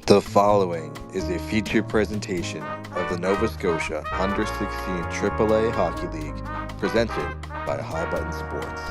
The following is a featured presentation of the Nova Scotia Under 16 AAA Hockey League, presented by High Button Sports.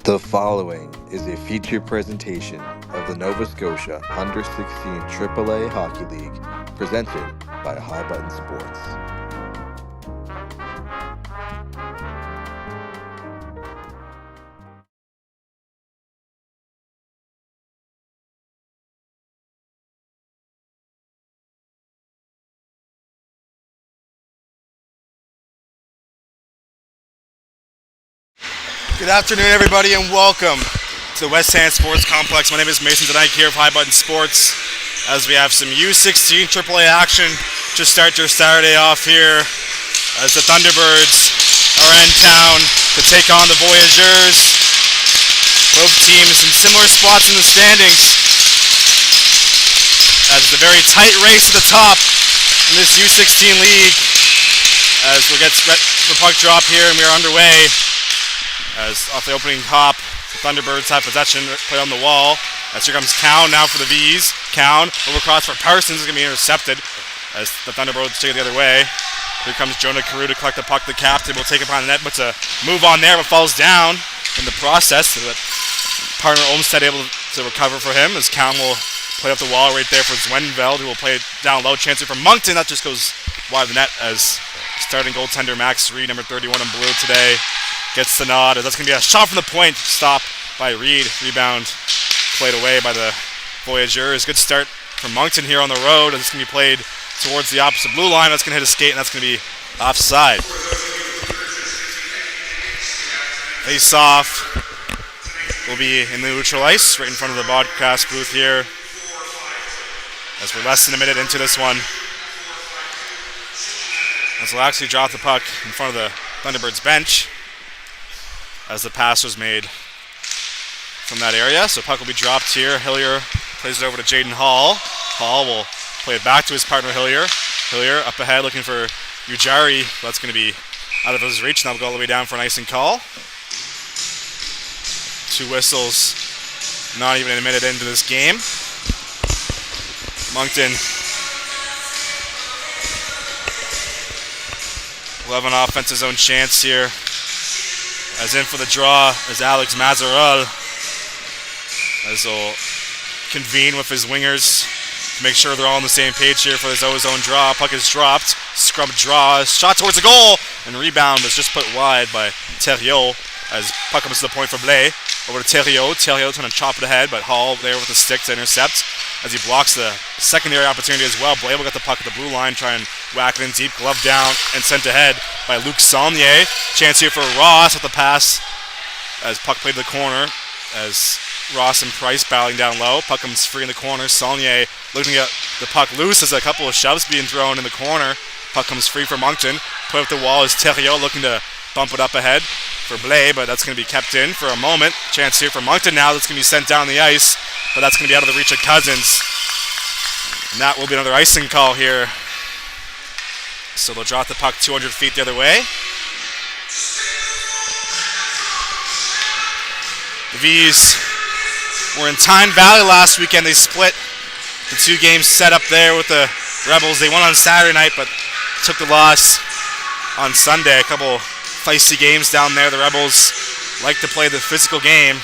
The following is a feature presentation of the Nova Scotia Under 16 AAA Hockey League, presented by High Button Sports. Good afternoon, everybody, and welcome to the West Hand Sports Complex. My name is Mason Denike here of High Button Sports, as we have some U16 AAA action to start your Saturday off here, as the Thunderbirds are in town to take on the Voyageurs. Both teams in similar spots in the standings, as it's a very tight race at the top in this U16 league, as we get the puck drop here and we are underway. As off the opening hop, the Thunderbirds have possession, play on the wall. As here comes Cowan now for the V's. Cowan over cross for Parsons is going to be intercepted as the Thunderbirds take it the other way. Here comes Jonah Carew to collect the puck. The captain will take it upon the net, but to move on there, but falls down in the process. So that partner Olmstead able to recover for him as Cowan will play up the wall right there for Zwenveld, who will play it down low. Chance here for Moncton. That just goes wide of the net as starting goaltender Max Reed, number 31 in blue today, gets the nod, as that's going to be a shot from the point. Stop by Reed. Rebound played away by the Voyageurs. Good start from Moncton here on the road, as it's going to be played towards the opposite blue line. That's going to hit a skate, and that's going to be offside. Face off will be in the neutral ice, right in front of the broadcast booth here, as we're less than a minute into this one. As we'll actually drop the puck in front of the Thunderbirds bench, as the pass was made from that area. So puck will be dropped here. Hillier plays it over to Jaden Hall. Hall will play it back to his partner Hillier. Hillier up ahead looking for Ujari. That's going to be out of his reach. Now we'll go all the way down for an icing call. 2 whistles, not even a minute into this game. Moncton will have an offensive zone chance here. As in for the draw is Alex Mazaral, as he'll convene with his wingers to make sure they're all on the same page here for his O-zone draw. Puck is dropped, scrub draw, shot towards the goal, and rebound was just put wide by Theriot, as puck comes to the point for Blais. Over to Theriot. Theriot trying to chop it ahead, but Hall there with the stick to intercept, as he blocks the secondary opportunity as well. Blais will get the puck at the blue line, try and whack it in deep, glove down, and sent ahead by Luc Saulnier. Chance here for Ross with the pass, as puck played to the corner, as Ross and Price battling down low. Puck comes free in the corner. Saulnier looking to get the puck loose, as a couple of shoves being thrown in the corner. Puck comes free for Moncton. Put up the wall is Theriot looking to bump it up ahead for Blais, but that's going to be kept in for a moment. Chance here for Moncton now. That's going to be sent down the ice, but that's going to be out of the reach of Cousins. And that will be another icing call here. So they'll drop the puck 200 feet the other way. The V's were in Tyne Valley last weekend. They split the 2 games set up there with the Rebels. They won on Saturday night, but took the loss on Sunday. A couple feisty games down there. The Rebels like to play the physical game.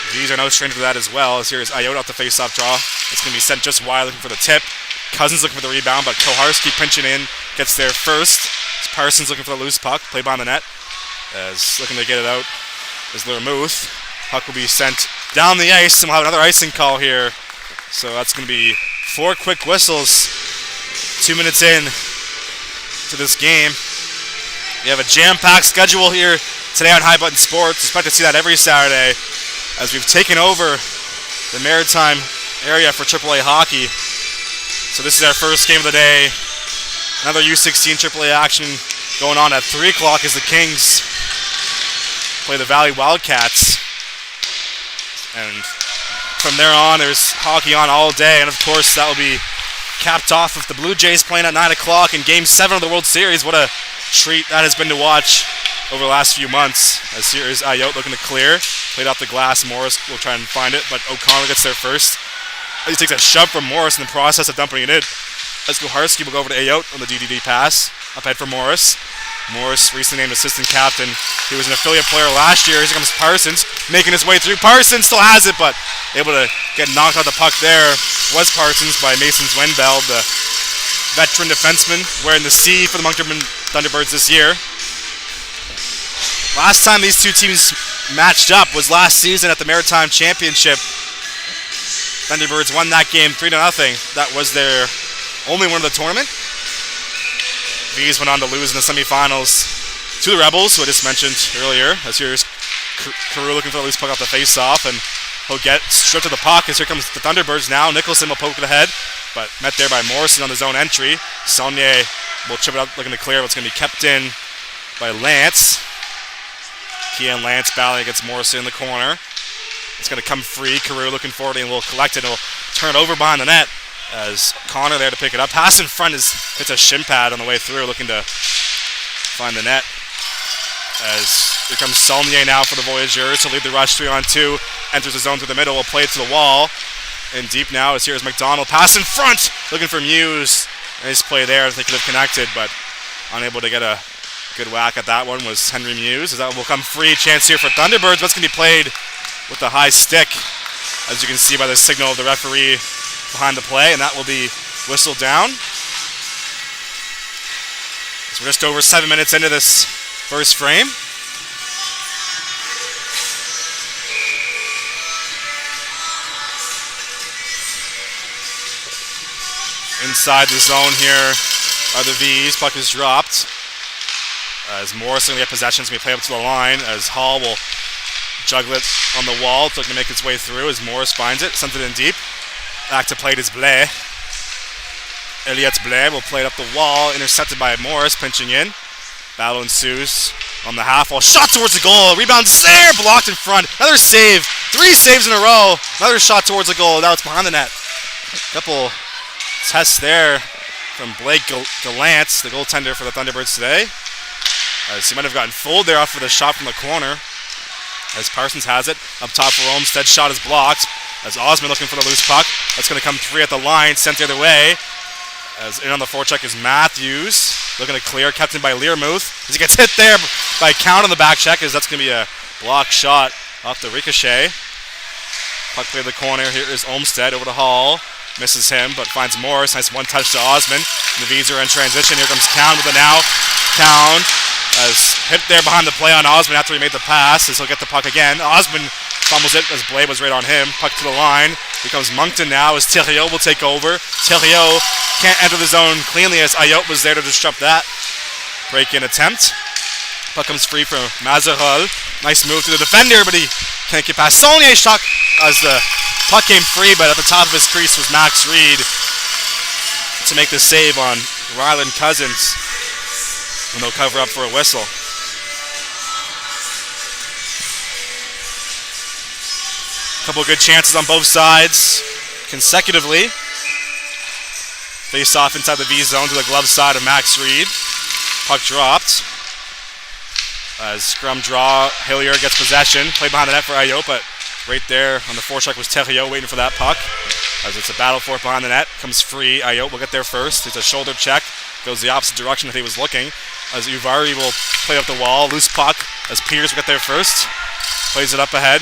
The V's are no stranger to that as well, as here is Iota off the face-off draw. It's going to be sent just wide, looking for the tip. Cousins looking for the rebound, but Koharski pinching in, gets there first. Parsons looking for the loose puck, played behind the net, as looking to get it out is Lermuth. Puck will be sent down the ice, and we'll have another icing call here. So that's going to be 4 quick whistles, 2 minutes in to this game. We have a jam-packed schedule here today on High Button Sports. Expect to see that every Saturday, as we've taken over the Maritime area for AAA hockey. So this is our first game of the day. Another U16 AAA action going on at 3 o'clock as the Kings play the Valley Wildcats. And from there on, there's hockey on all day. And of course, that will be capped off with the Blue Jays playing at 9 o'clock in Game 7 of the World Series. What a treat that has been to watch over the last few months. As here is Ayotte looking to clear. Played off the glass. Morris will try and find it, but O'Connor gets there first. He takes a shove from Morris in the process of dumping it in. As Koharski will go over to Ayotte on the DDD pass. Up ahead for Morris. Morris, recently named assistant captain. He was an affiliate player last year. Here comes Parsons, making his way through. Parsons still has it, but able to get knocked out the puck there was Parsons by Mason Zwinbell, the veteran defenseman, wearing the C for the Moncton Thunderbirds this year. Last time these two teams matched up was last season at the Maritime Championship. Thunderbirds won that game 3-0. That was their only win of the tournament. V's went on to lose in the semifinals to the Rebels, who I just mentioned earlier. As here's Carew looking for the loose puck off the face-off, and he'll get stripped to the puck. As here comes the Thunderbirds now. Nicholson will poke it ahead, but met there by Morrison on the zone entry. Saulnier will chip it out, looking to clear, but it's going to be kept in by Lance. Kean Lance battling against Morrison in the corner. It's going to come free. Carew looking forward and will collect it. He'll turn it over behind the net. As Connor there to pick it up. Pass in front hits a shin pad on the way through, looking to find the net. As here comes Saulnier now for the Voyageurs to lead the rush 3-on-2. Enters the zone through the middle, will play it to the wall. And deep now as here's McDonald. Pass in front, looking for Muse. Nice play there as they could have connected, but unable to get a good whack at that one was Henry Muse. As that will come free. Chance here for Thunderbirds. What's going to be played with the high stick, as you can see by the signal of the referee behind the play, and that will be whistled down. So we're just over 7 minutes into this first frame. Inside the zone here are the V's. Puck is dropped. As Morrison will get possession, it's going to be played up to the line, as Hall will juggle it on the wall. It's looking to make its way through as Morris finds it, sends it in deep. Back to play it is Blais. Elias Blais will play it up the wall, intercepted by Morris, pinching in. Battle ensues on the half wall. Shot towards the goal. Rebound's there, blocked in front. Another save. 3 saves in a row. Another shot towards the goal. Now it's behind the net. Couple tests there from Blake Gallant, the goaltender for the Thunderbirds today. As he might have gotten fooled there off with a shot from the corner. As Parsons has it. Up top for Olmstead. Shot is blocked. As Osman looking for the loose puck. That's going to come free at the line. Sent the other way. As in on the forecheck is Matthews. Looking to clear. Kept in by Learmouth. As he gets hit there by Count on the back check. As that's going to be a block shot off the ricochet. Puck play to the corner. Here is Olmstead over to Hall. Misses him, but finds Morris. Nice one touch to Osman. The V's are in transition. Here comes Count with it now. Count as hit there behind the play on Osman after he made the pass. As he'll get the puck again. Osman fumbles it as Blais was right on him. Puck to the line. Here comes Moncton now as Thériault will take over. Thériault can't enter the zone cleanly as Ayotte was there to disrupt that break-in attempt. Puck comes free from Mazarol. Nice move to the defender, but he can't get past Saulnier's shot as the puck came free, but at the top of his crease was Max Reed to make the save on Ryland Cousins. And they'll cover up for a whistle. Couple good chances on both sides consecutively. Face off inside the V zone to the glove side of Max Reed. Puck dropped. As scrum draw, Hillier gets possession. Played behind the net for Ayotte, but right there on the forecheck was Thériault waiting for that puck. As it's a battle for it behind the net. Comes free. Ayotte will get there first. It's a shoulder check. Goes the opposite direction that he was looking. As Uvari will play up the wall. Loose puck. As Peters will get there first. Plays it up ahead.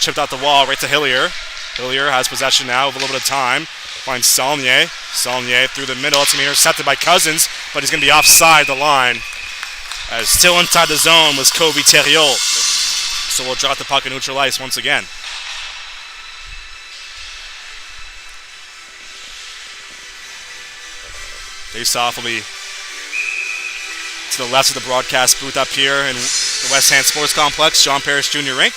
Chipped out the wall right to Hillier. Hillier has possession now with a little bit of time. Finds Saulnier. Saulnier through the middle. It's going to be intercepted by Cousins, but he's going to be offside the line. As still inside the zone was Kobe Thériault. So we'll drop the puck and neutral ice once again. Face-off will be to the left of the broadcast booth up here in the West Hand Sports Complex, John Parrish Jr. rink.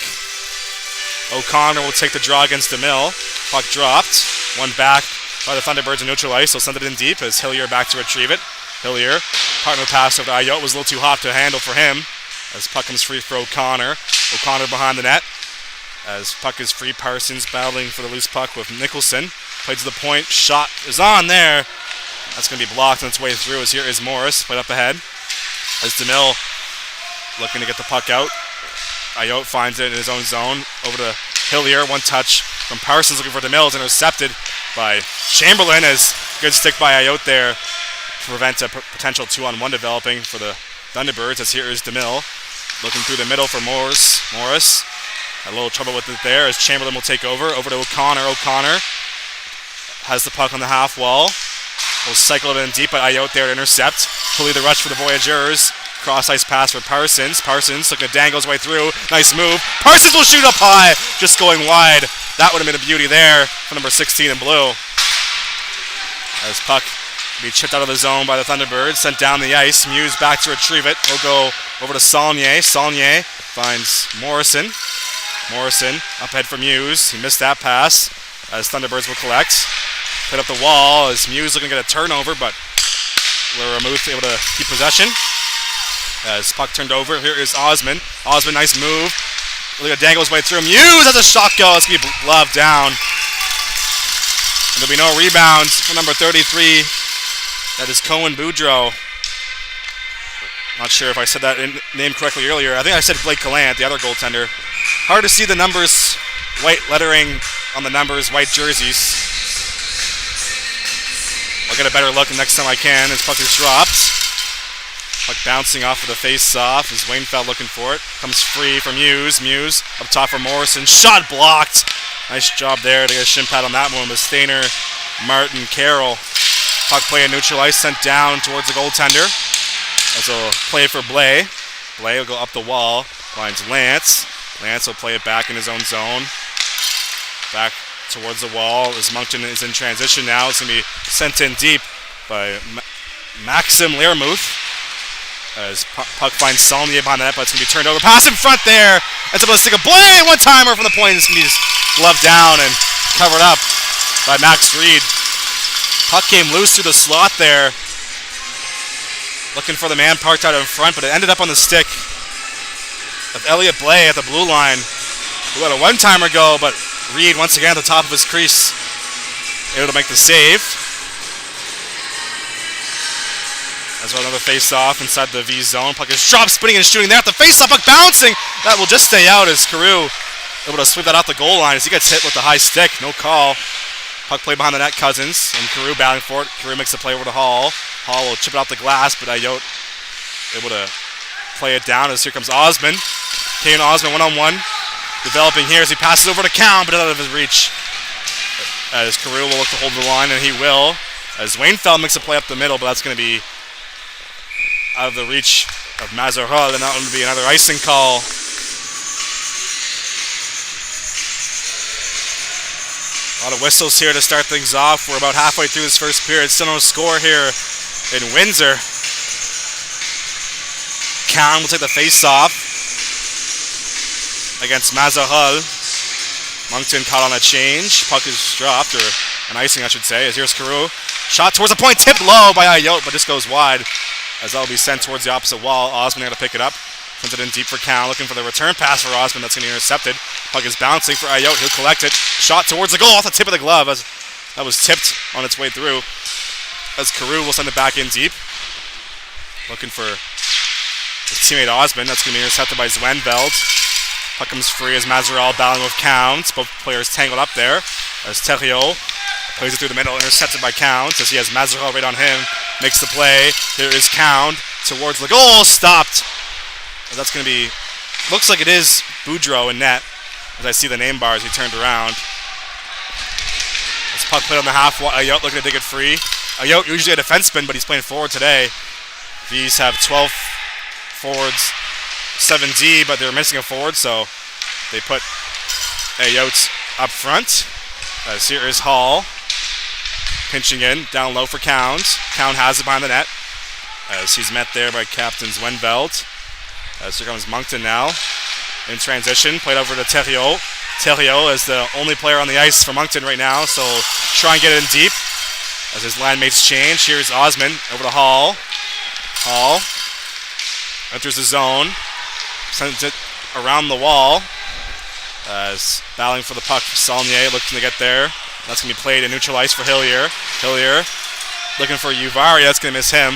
O'Connor will take the draw against DeMille. Puck dropped. One back by the Thunderbirds in neutral ice. They'll send it in deep as Hillier back to retrieve it. Hillier, partner pass over to Ayotte was a little too hot to handle for him. As puck comes free for O'Connor. O'Connor behind the net. As puck is free, Parsons battling for the loose puck with Nicholson. Played to the point. Shot is on there. That's going to be blocked on its way through as here is Morris. Played up ahead. As DeMille looking to get the puck out. Ayotte finds it in his own zone. Over to Hillier. One touch from Parsons looking for DeMille. It's intercepted by Chamberlain as good stick by Ayotte there to prevent a potential 2-on-1 developing for the Thunderbirds, as here is DeMille. Looking through the middle for Morris. Had a little trouble with it there as Chamberlain will take over. Over to O'Connor. O'Connor has the puck on the half wall. Will cycle it in deep, but Ayotte there to intercept. Fully the rush for the Voyageurs. Cross ice pass for Parsons. Parsons looking to dangle his way through. Nice move. Parsons will shoot up high. Just going wide. That would have been a beauty there for number 16 in blue. As puck be chipped out of the zone by the Thunderbirds. Sent down the ice. Muse back to retrieve it. He'll go over to Saulnier. Saulnier finds Morrison. Morrison up ahead for Muse. He missed that pass as Thunderbirds will collect. Put up the wall as Muse looking to get a turnover, but Ramuth able to keep possession. As puck turned over, here is Osman. Osman, nice move. Looking to dangle his way through. Muse has a shot go. It's going to be gloved down. And there'll be no rebound for number 33. That is Cohen Boudreau. Not sure if I said that name correctly earlier. I think I said Blake Gallant, the other goaltender. Hard to see the numbers, white lettering on the numbers, white jerseys. I'll get a better look next time I can as puck is dropped. Puck bouncing off of the face-off as Wainfeld looking for it. Comes free from Muse. Muse up top for Morrison. Shot blocked. Nice job there to get a shin pad on that one with Stainer, Martin, Carroll. Puck play in neutral ice, sent down towards the goaltender. As he'll play for Blais. Blais will go up the wall. Finds Lance. Lance will play it back in his own zone. Back towards the wall as Moncton is in transition now. It's going to be sent in deep by Maxim Learmouth. As puck finds Saulnier behind the net, but it's going to be turned over. Pass in front there. It's able to stick a Blais one-timer from the point. It's going to be just gloved down and covered up by Max Reed. Puck came loose through the slot there. Looking for the man parked out in front, but it ended up on the stick of Elliot Blais at the blue line. Who had a one-timer go, but Reed once again at the top of his crease, able to make the save. As well, another face-off inside the V zone. Puck is dropped, spinning and shooting there at the face-off. Puck bouncing. That will just stay out as Carew able to sweep that out the goal line as he gets hit with the high stick. No call. Puck play behind the net, Cousins, and Carew battling for it. Carew makes the play over to Hall. Hall will chip it off the glass, but Ayotte able to play it down as here comes Osman. Kane Osman one-on-one. Developing here as he passes over to Count, but out of his reach. As Carew will look to hold the line, and he will. As Wainfeld makes a play up the middle, but that's going to be out of the reach of Mazarhol, and that one will be another icing call. A lot of whistles here to start things off. We're about halfway through this first period. Still no score here in Windsor. Count will take the face-off against Mazahal. Moncton caught on a change. Puck is dropped, or an icing I should say, as here's Carew. Shot towards the point, tipped low by Ayotte, but just goes wide as that will be sent towards the opposite wall. Osman able to pick it up. Sends it in deep for Count, looking for the return pass for Osman. That's going to be intercepted. Puck is bouncing for Ayotte. He'll collect it. Shot towards the goal off the tip of the glove as that was tipped on its way through. As Carew will send it back in deep. Looking for his teammate Osman. That's going to be intercepted by Zwenveld. Puck comes free as Mazaral battling with Counts. Both players tangled up there. As Theriot plays it through the middle, intercepted by Counts as he has Mazaral right on him. Makes the play. Here is Count towards the goal. Stopped. That's going to be, looks like it is Boudreau in net. As I see the name bar as he turned around. This puck played on the half wall. Ayotte looking to dig it free. Ayotte usually a defenseman, but he's playing forward today. These have 12 forwards, 7D, but they're missing a forward, so they put Ayotte up front. As here is Hall. Pinching in, down low for Count. Count has it behind the net. As he's met there by Captain Zwenveld. As here comes Moncton now. In transition, played over to Theriot. Theriot is the only player on the ice for Moncton right now, so try and get it in deep. As his line mates change, here's Osman over to Hall. Hall enters the zone. Sends it around the wall. As battling for the puck, Saulnier looking to get there. That's going to be played in neutral ice for Hillier. Hillier looking for Uvari. That's going to miss him.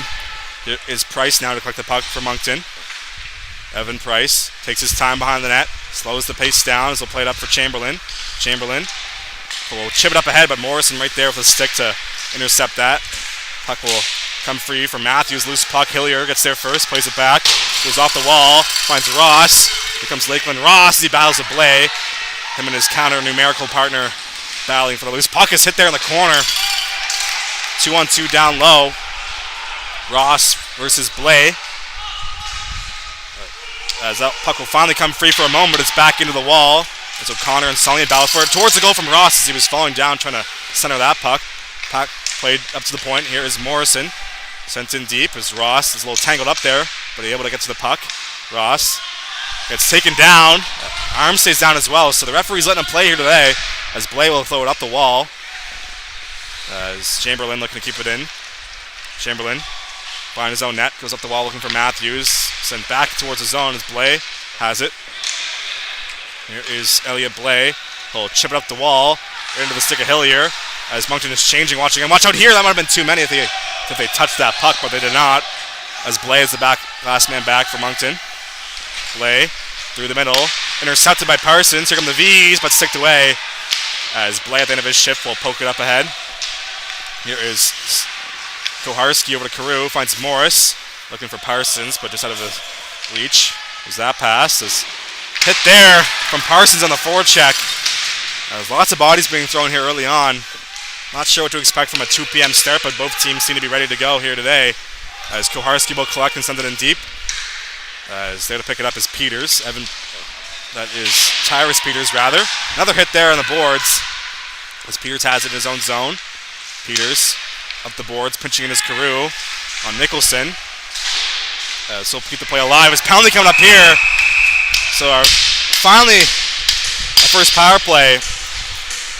Here is Price now to collect the puck for Moncton. Evan Price takes his time behind the net. Slows the pace down as he'll play it up for Chamberlain. Chamberlain will chip it up ahead, but Morrison right there with a stick to intercept that. Puck will come free for Matthews. Loose puck. Hillier gets there first. Plays it back. Goes off the wall. Finds Ross. Here comes Lakeland Ross as he battles with Blay. Him and his counter numerical partner battling for the loose puck. Is hit there in the corner. 2-on-2 down low. Ross versus Blay. As that puck will finally come free for a moment, but it's back into the wall. As O'Connor and Sully battle for it towards the goal from Ross as he was falling down trying to center that puck. Puck played up to the point. Here is Morrison. Sent in deep as Ross is a little tangled up there, but able to get to the puck. Ross gets taken down. Arm stays down as well, so the referee's letting him play here today as Blay will throw it up the wall. As Chamberlain looking to keep it in. Chamberlain behind his own net, goes up the wall looking for Matthews. Sent back towards the zone as Blay has it. Here is Elliot Blay. He'll chip it up the wall into the stick of Hillier as Moncton is changing, watching him. Watch out here, that might have been too many if they touched that puck, but they did not. As Blay is the last man back for Moncton. Blay through the middle, intercepted by Parsons. Here come the V's, but sticked away as Blay at the end of his shift will poke it up ahead. Here is Koharski over to Carew, finds Morris, looking for Parsons, but just out of the reach. There's that pass. There's hit there from Parsons on the forecheck. There's lots of bodies being thrown here early on. Not sure what to expect from a 2 p.m. start, but both teams seem to be ready to go here today. As Koharski will collect and send it in deep. As there to pick it up is Peters. That is Tyrus Peters, rather. Another hit there on the boards. As Peters has it in his own zone. Peters up the boards, pinching in his Carew on Nicholson. So we'll keep the play alive. As penalty coming up here. So finally, our first power play.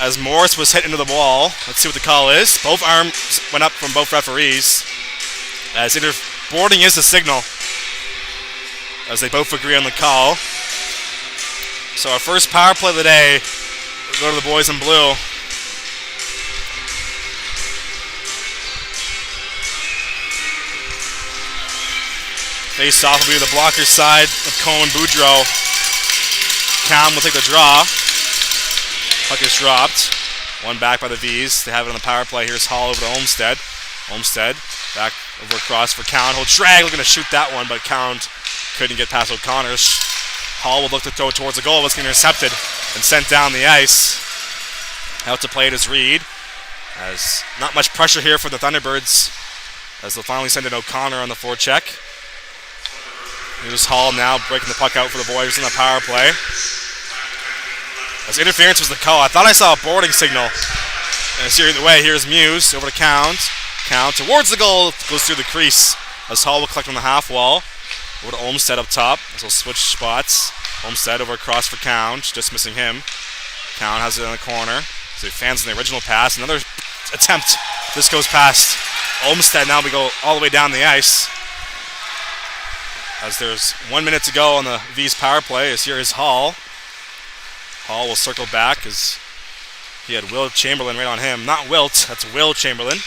As Morris was hit into the wall. Let's see what the call is. Both arms went up from both referees. As boarding is the signal. As they both agree on the call. So our first power play of the day will go to the boys in blue. Face off will be the blocker side of Cohen Boudreau. Cam will take the draw. Puck is dropped. One back by the V's. They have it on the power play. Here's Hall over to Olmsted. Olmsted back over across for Count. He'll drag, looking to shoot that one, but Count couldn't get past O'Connor. Hall will look to throw it towards the goal. It's intercepted and sent down the ice. Out to play it is Reed. As not much pressure here for the Thunderbirds. As they'll finally send in O'Connor on the forecheck. Here's Hall now breaking the puck out for the Voyageurs in the power play. As interference was the call. I thought I saw a boarding signal. And it's either way. Here's Muse over to Count. Count towards the goal. Goes through the crease. As Hall will collect on the half wall. Over to Olmsted up top. As he'll switch spots. Olmsted over across for Count. Just missing him. Count has it in the corner. So he fans in the original pass. Another attempt. This goes past Olmsted. Now we go all the way down the ice. As there's 1 minute to go on the V's power play. As here is Hall. Hall will circle back as he had Will Chamberlain right on him. Not Wilt, that's Will Chamberlain.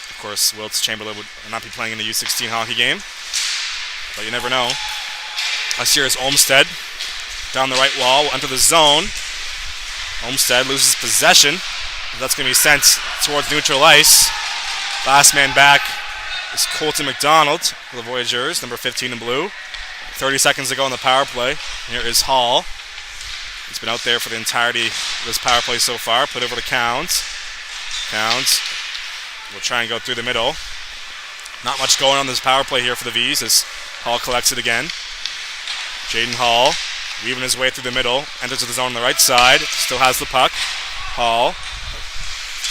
Of course, Wilt's Chamberlain would not be playing in the U16 hockey game, but you never know. As here is Olmsted. Down the right wall, will enter the zone. Olmsted loses possession. That's going to be sent towards neutral ice. Last man back is Colton McDonald for the Voyageurs, number 15 in blue. 30 seconds to go on the power play. Here is Hall. He's been out there for the entirety of this power play so far. Put over to Count. Count will try and go through the middle. Not much going on this power play here for the V's as Hall collects it again. Jaden Hall weaving his way through the middle. Enters the zone on the right side. Still has the puck. Hall.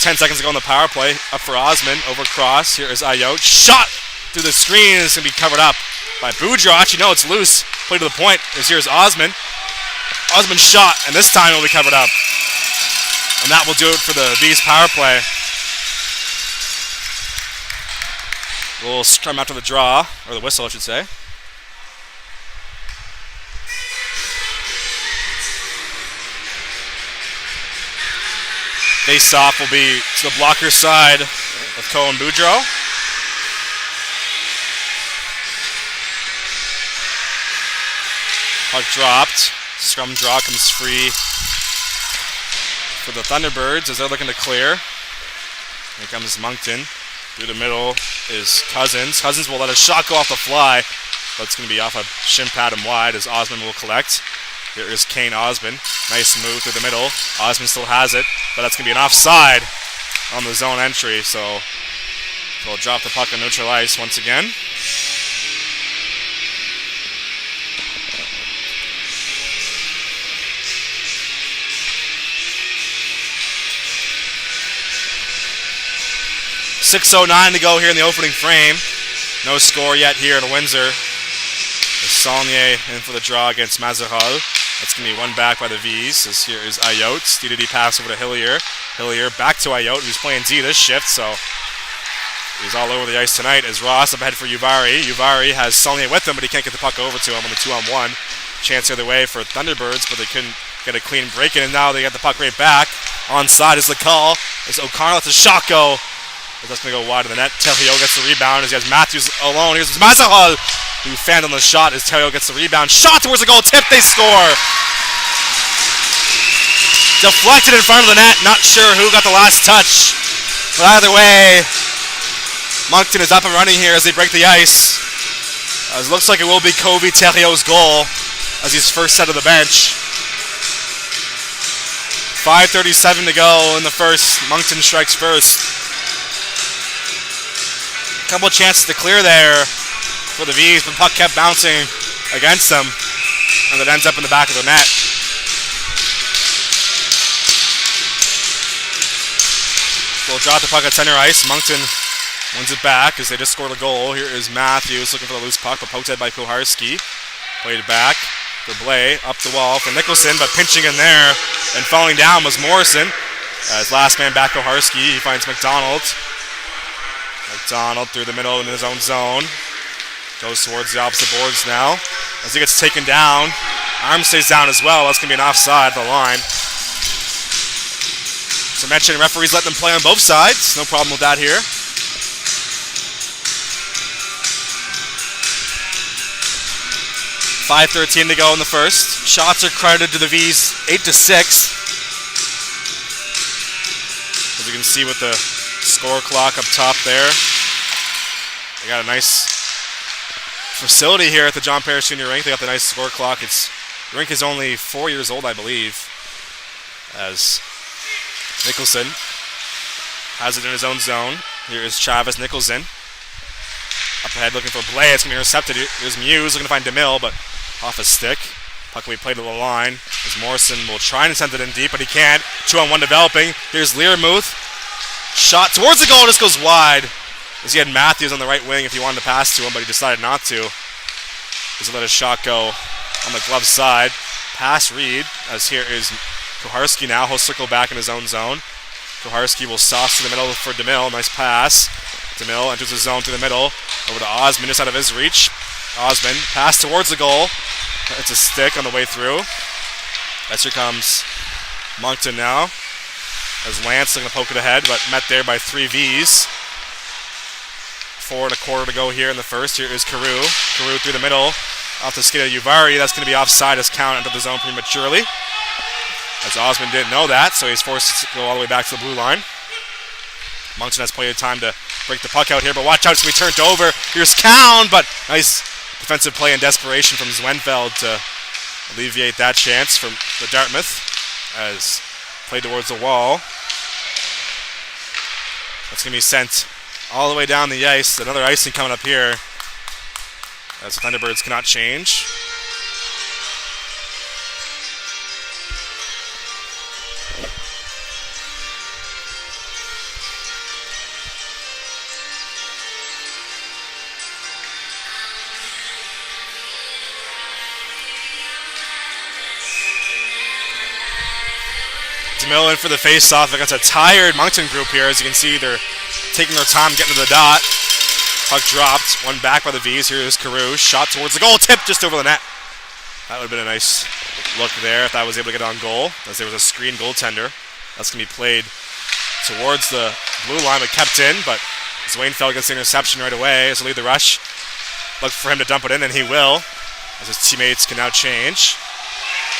10 seconds to go on the power play. Up for Osman. Over cross. Here is Ayotte. Shot through the screen. It's going to be covered up by Boudreau. Actually, no, it's loose. Play to the point. Here's Osman. Osman shot, and this time it'll be covered up. And that will do it for the V's power play. A little scrum after the draw, or the whistle, I should say. Face-off will be to the blocker side of Cohen Boudreau. Puck dropped. Scrum draw comes free for the Thunderbirds as they're looking to clear. Here comes Moncton. Through the middle is Cousins. Cousins will let a shot go off the fly, but it's going to be off a shin pad and wide as Osmond will collect. Here is Kane Osmond. Nice move through the middle. Osmond still has it, but that's going to be an offside on the zone entry, so they'll drop the puck on neutral ice once again. .609 to go here in the opening frame. No score yet here in Windsor. Saulnier in for the draw against Mazaral. That's going to be one back by the V's. As here is Ayotte. DDD pass over to Hillier. Hillier back to Ayotte, who's playing D this shift, so he's all over the ice tonight as Ross up ahead for Uvari. Uvari has Saulnier with him, but he can't get the puck over to him on the 2-on-1. Chance the other way for Thunderbirds, but they couldn't get a clean break in, and now they get the puck right back. Onside is the call. As O'Connor lets a shot go. But that's going to go wide of the net. Terrio gets the rebound as he has Matthews alone. Here's Mazaral, who fanned on the shot as Terrio gets the rebound. Shot towards the goal. Tip. They score. Deflected in front of the net. Not sure who got the last touch. But either way, Moncton is up and running here as they break the ice. As it looks like it will be Kobe Terrio's goal as he's first set of the bench. 5:37 to go in the first. Moncton strikes first. Couple of chances to clear there for the V's, but the puck kept bouncing against them, and it ends up in the back of the net. They'll drop the puck at center ice. Moncton wins it back as they just scored a goal. Here is Matthews looking for the loose puck, but poked out by Koharski. Played back for Blais, up the wall for Nicholson, but pinching in there and falling down was Morrison. As last man back Koharski, he finds McDonald. McDonald through the middle in his own zone. Goes towards the opposite boards now. As he gets taken down, arm stays down as well. That's going to be an offside at the line. So mentioned referees let them play on both sides. No problem with that here. .5:13 to go in the first. Shots are credited to the V's 8-6. As you can see with the score clock up top there. They got a nice facility here at the John Parrish Senior Rink. They got the nice score clock. The rink is only 4 years old, I believe. As Nicholson has it in his own zone. Here is Travis Nicholson. Up ahead looking for Blais. It's going to be intercepted. Here's Muse looking to find DeMille, but off his stick. Puck will be played to the line. As Morrison will try and send it in deep, but he can't. 2-on-1 developing. Here's Learmouth. Shot towards the goal, just goes wide. As he had Matthews on the right wing if he wanted to pass to him, but he decided not to. He's let his shot go on the glove side. Pass Reed, as here is Koharski now. He'll circle back in his own zone. Koharski will sauce to the middle for DeMille. Nice pass. DeMille enters the zone through the middle. Over to Osmond, just out of his reach. Osmond, pass towards the goal. It's a stick on the way through. As here comes Moncton now. As Lance looking to poke it ahead, but met there by 3 V's. 4.25 to go here in the first. Here is Carew. Carew through the middle. Off the skid of Uvari. That's going to be offside as count into the zone prematurely. As Osmond didn't know that, so he's forced to go all the way back to the blue line. Moncton has plenty of time to break the puck out here, but watch out, it's going to be turned over. Here's Cowan, but nice defensive play and desperation from Zwenfeld to alleviate that chance from the Dartmouth. As played towards the wall. That's going to be sent all the way down the ice. Another icing coming up here as the Thunderbirds cannot change. DeMille in for the face-off against a tired Moncton group here. As you can see, they're taking their time getting to the dot. Puck dropped. One back by the V's. Here is Carew. Shot towards the goal. Tip just over the net. That would have been a nice look there if that was able to get on goal, as there was a screen goaltender. That's going to be played towards the blue line, but kept in. But Zwenfeld gets the interception right away. As he'll lead the rush. Look for him to dump it in, and he will. As his teammates can now change.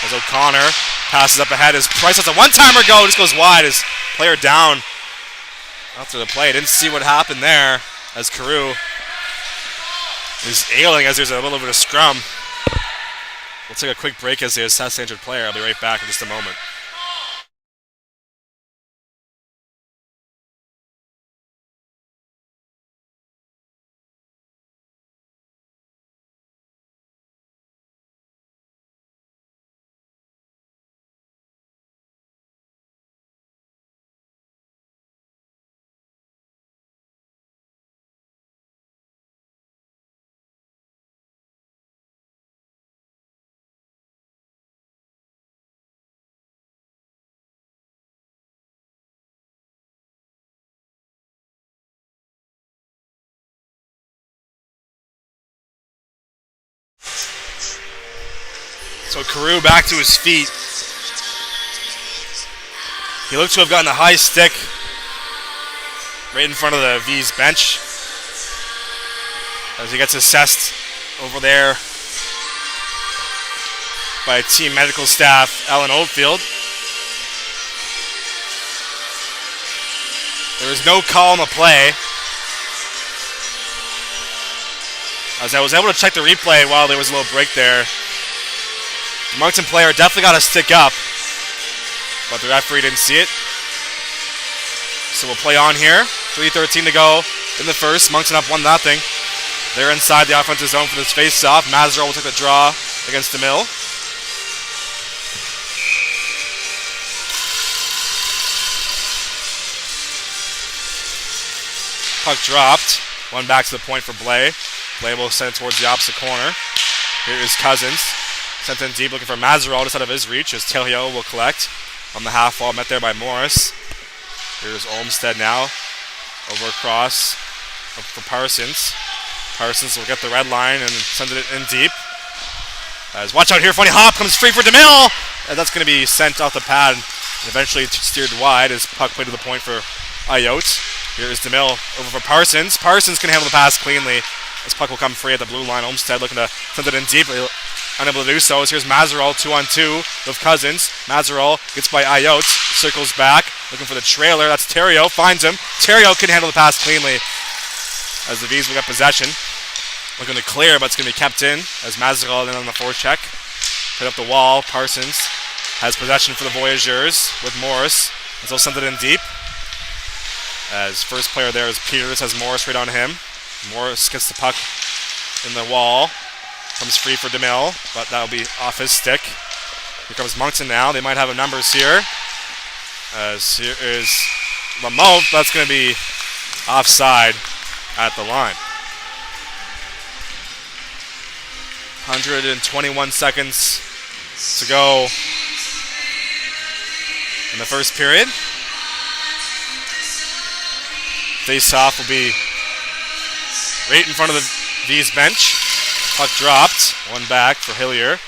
As O'Connor passes up ahead as Price has a one-timer go. Just goes wide as player down After the play, didn't see what happened there as Carew is ailing as there's a little bit of scrum. We'll take a quick break as they assess the injured player. I'll be right back in just a moment. So Carew back to his feet. He looked to have gotten a high stick right in front of the V's bench as he gets assessed over there by team medical staff Alan Oldfield. There was no call on the play, as I was able to check the replay while there was a little break there. The Moncton player definitely got a stick up, but the referee didn't see it. So we'll play on here. 3:13 to go in the first. Moncton up 1-0. They're inside the offensive zone for this face-off. Mazarol will take the draw against DeMille. Puck dropped. One back to the point for Blay. Blay will send it towards the opposite corner. Here is Cousins. Sent in deep, looking for Mazarol just out of his reach as Telio will collect on the half wall, met there by Morris. Here's Olmsted now, over across for Parsons. Parsons will get the red line and send it in deep. As watch out here, funny hop comes free for DeMille, and that's going to be sent off the pad and eventually steered wide as puck played to the point for Ayotte. Here is DeMille over for Parsons. Parsons can handle the pass cleanly. This puck will come free at the blue line. Olmsted looking to send it in deep. Unable to do so. As here's Mazarol 2-on-2 with Cousins. Mazarol gets by Ayotte, circles back, looking for the trailer. That's Theriault, finds him. Theriault can handle the pass cleanly as the V's will get possession. Looking to clear, but it's going to be kept in as Mazarol in on the forecheck. Hit up the wall. Parsons has possession for the Voyageurs with Morris, as they'll send it in deep. As first player there is Peters, has Morris right on him. Morris gets the puck in the wall. Comes free for DeMille, but that'll be off his stick. Here comes Moncton now. They might have numbers here. As here is Lamotte. That's going to be offside at the line. 121 seconds to go in the first period. Face-off will be right in front of the V's bench. Puck dropped. One back for Hillier.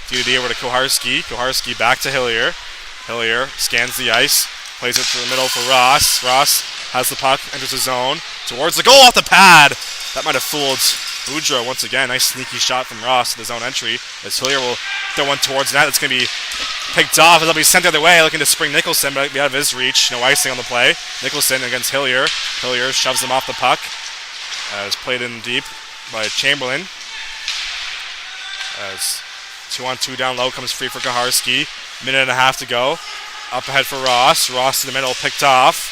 DD over to Koharski. Koharski back to Hillier. Hillier scans the ice. Plays it through the middle for Ross. Ross has the puck. Enters the zone. Towards the goal off the pad. That might have fooled Boudreaux once again. Nice sneaky shot from Ross to the zone entry. As Hillier will throw one towards net. It's going to be picked off. It'll be sent the other way. Looking to spring Nicholson, but be out of his reach. No icing on the play. Nicholson against Hillier. Hillier shoves him off the puck. As played in deep by Chamberlain. As 2-on-2 down low comes free for Koharski. Minute and a half to go. Up ahead for Ross. Ross in the middle, picked off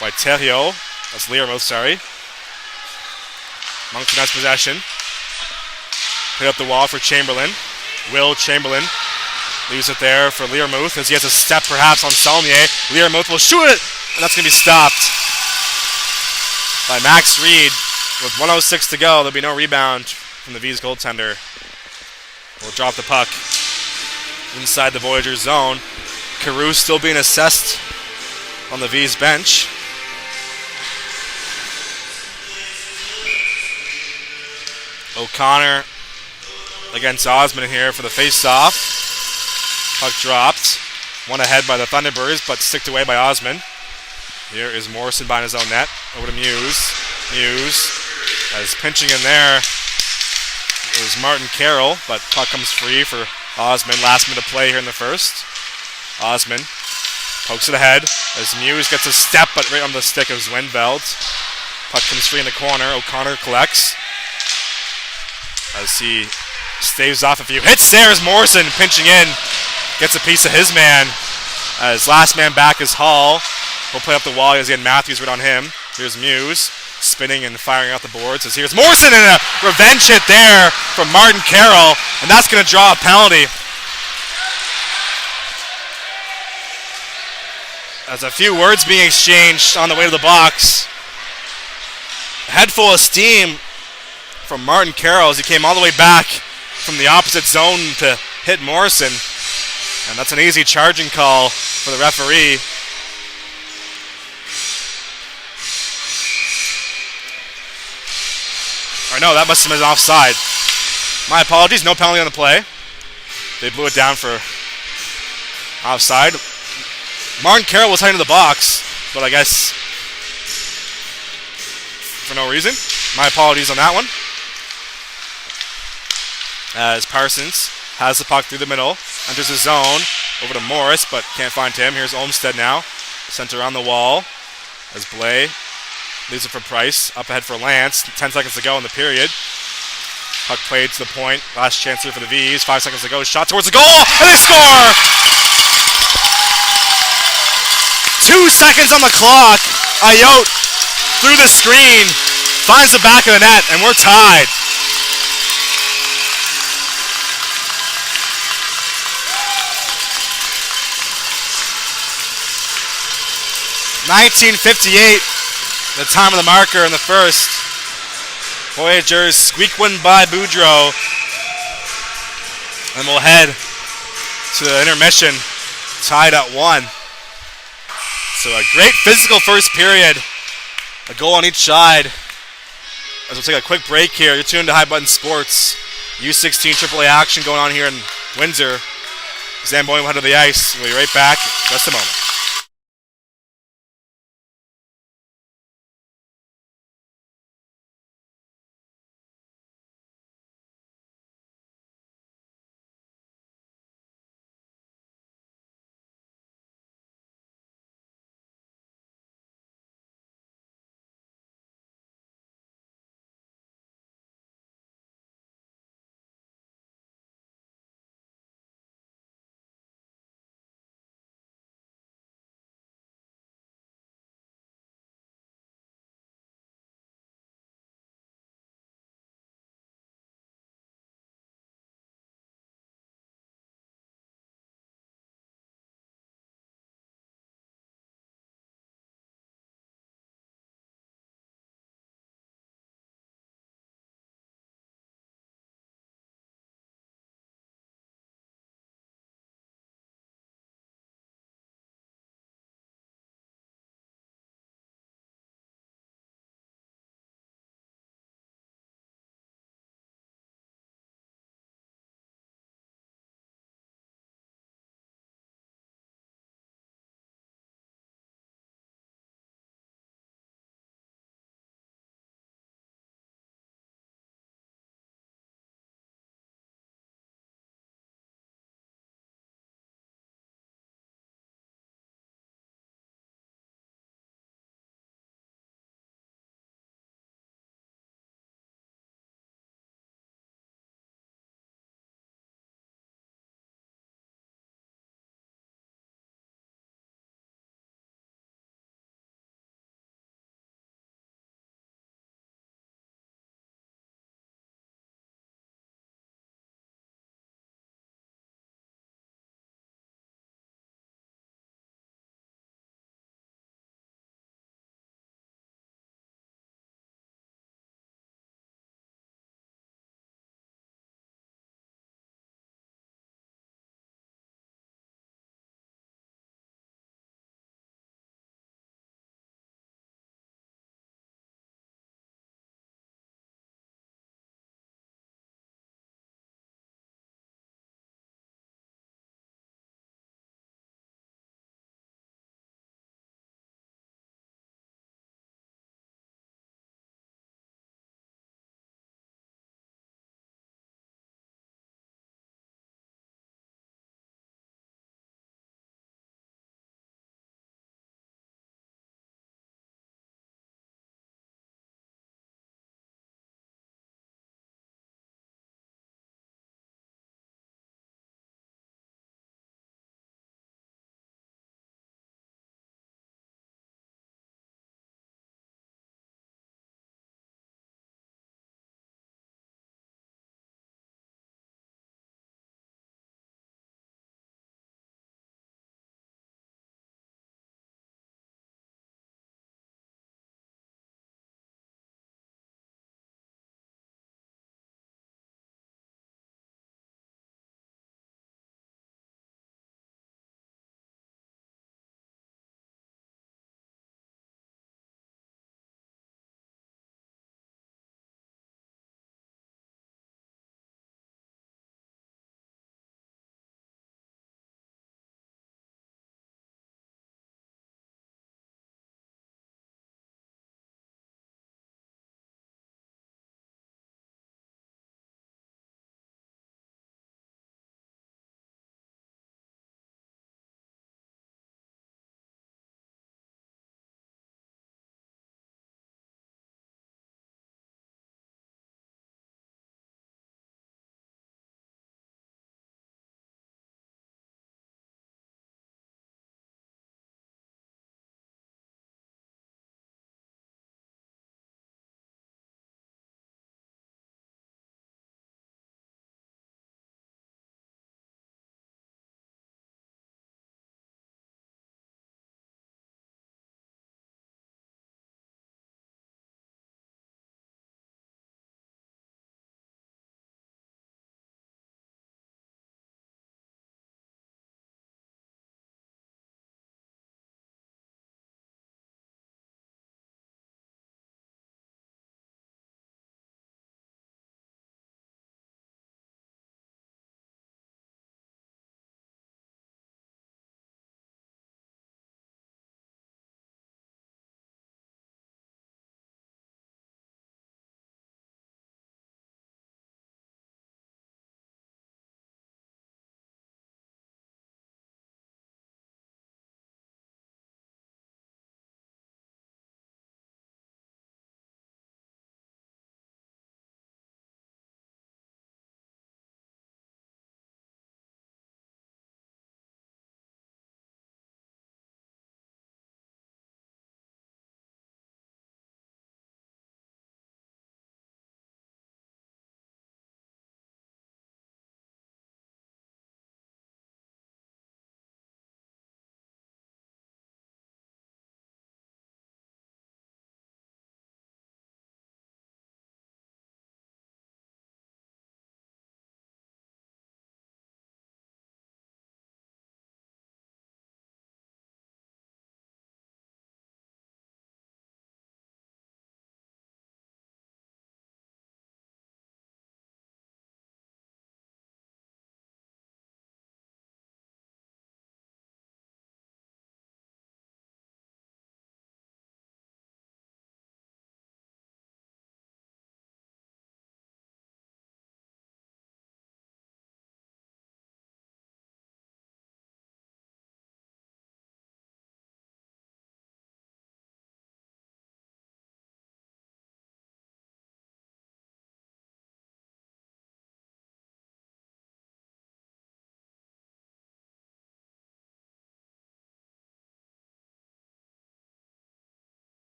by Theriault. That's Learmouth, sorry. Moncton has possession. Hit up the wall for Chamberlain. Will Chamberlain leaves it there for Learmouth as he has a step perhaps on Salmier. Learmouth will shoot it, and that's going to be stopped by Max Reed. With 1:06 to go, there'll be no rebound from the V's goaltender. We'll drop the puck inside the Voyageurs zone. Carew still being assessed on the V's bench. O'Connor against Osmond here for the face-off. Puck dropped. One ahead by the Thunderbirds, but sticked away by Osmond. Here is Morrison behind his own net. Over to Muse. Muse as pinching in there. It was Martin Carroll, but puck comes free for Osmond. Last minute of play here in the first. Osmond. Pokes it ahead as Muse gets a step, but right on the stick of Zwinveld. Puck comes free in the corner. O'Connor collects as he staves off a few hits there as Morrison pinching in. Gets a piece of his man as last man back is Hall. He'll play up the wall as again Matthews right on him. Here's Muse spinning and firing out the boards as here's Morrison and a revenge hit there from Martin Carroll, and that's going to draw a penalty. As a few words being exchanged on the way to the box. A head full of steam from Martin Carroll as he came all the way back from the opposite zone to hit Morrison. And that's an easy charging call for the referee. Or no, that must have been offside. My apologies, no penalty on the play. They blew it down for offside. Martin Carroll was heading to the box, but I guess for no reason. My apologies on that one. As Parsons has the puck through the middle, enters the zone, over to Morris, but can't find him. Here's Olmstead now, sent around the wall as Blay leaves it for Price, up ahead for Lance, 10 seconds to go in the period. Puck played to the point, last chance here for the V's, 5 seconds to go, shot towards the goal, and they score! 2 seconds on the clock, Ayotte through the screen, finds the back of the net, and we're tied. .1958, the time of the marker in the first. Voyageurs squeak one by Boudreau. And we'll head to the intermission, tied at 1. So a great physical first period. A goal on each side. As we'll take a quick break here. You're tuned to High Button Sports. U16 AAA action going on here in Windsor. Zamboni will head to the ice. We'll be right back in just a moment.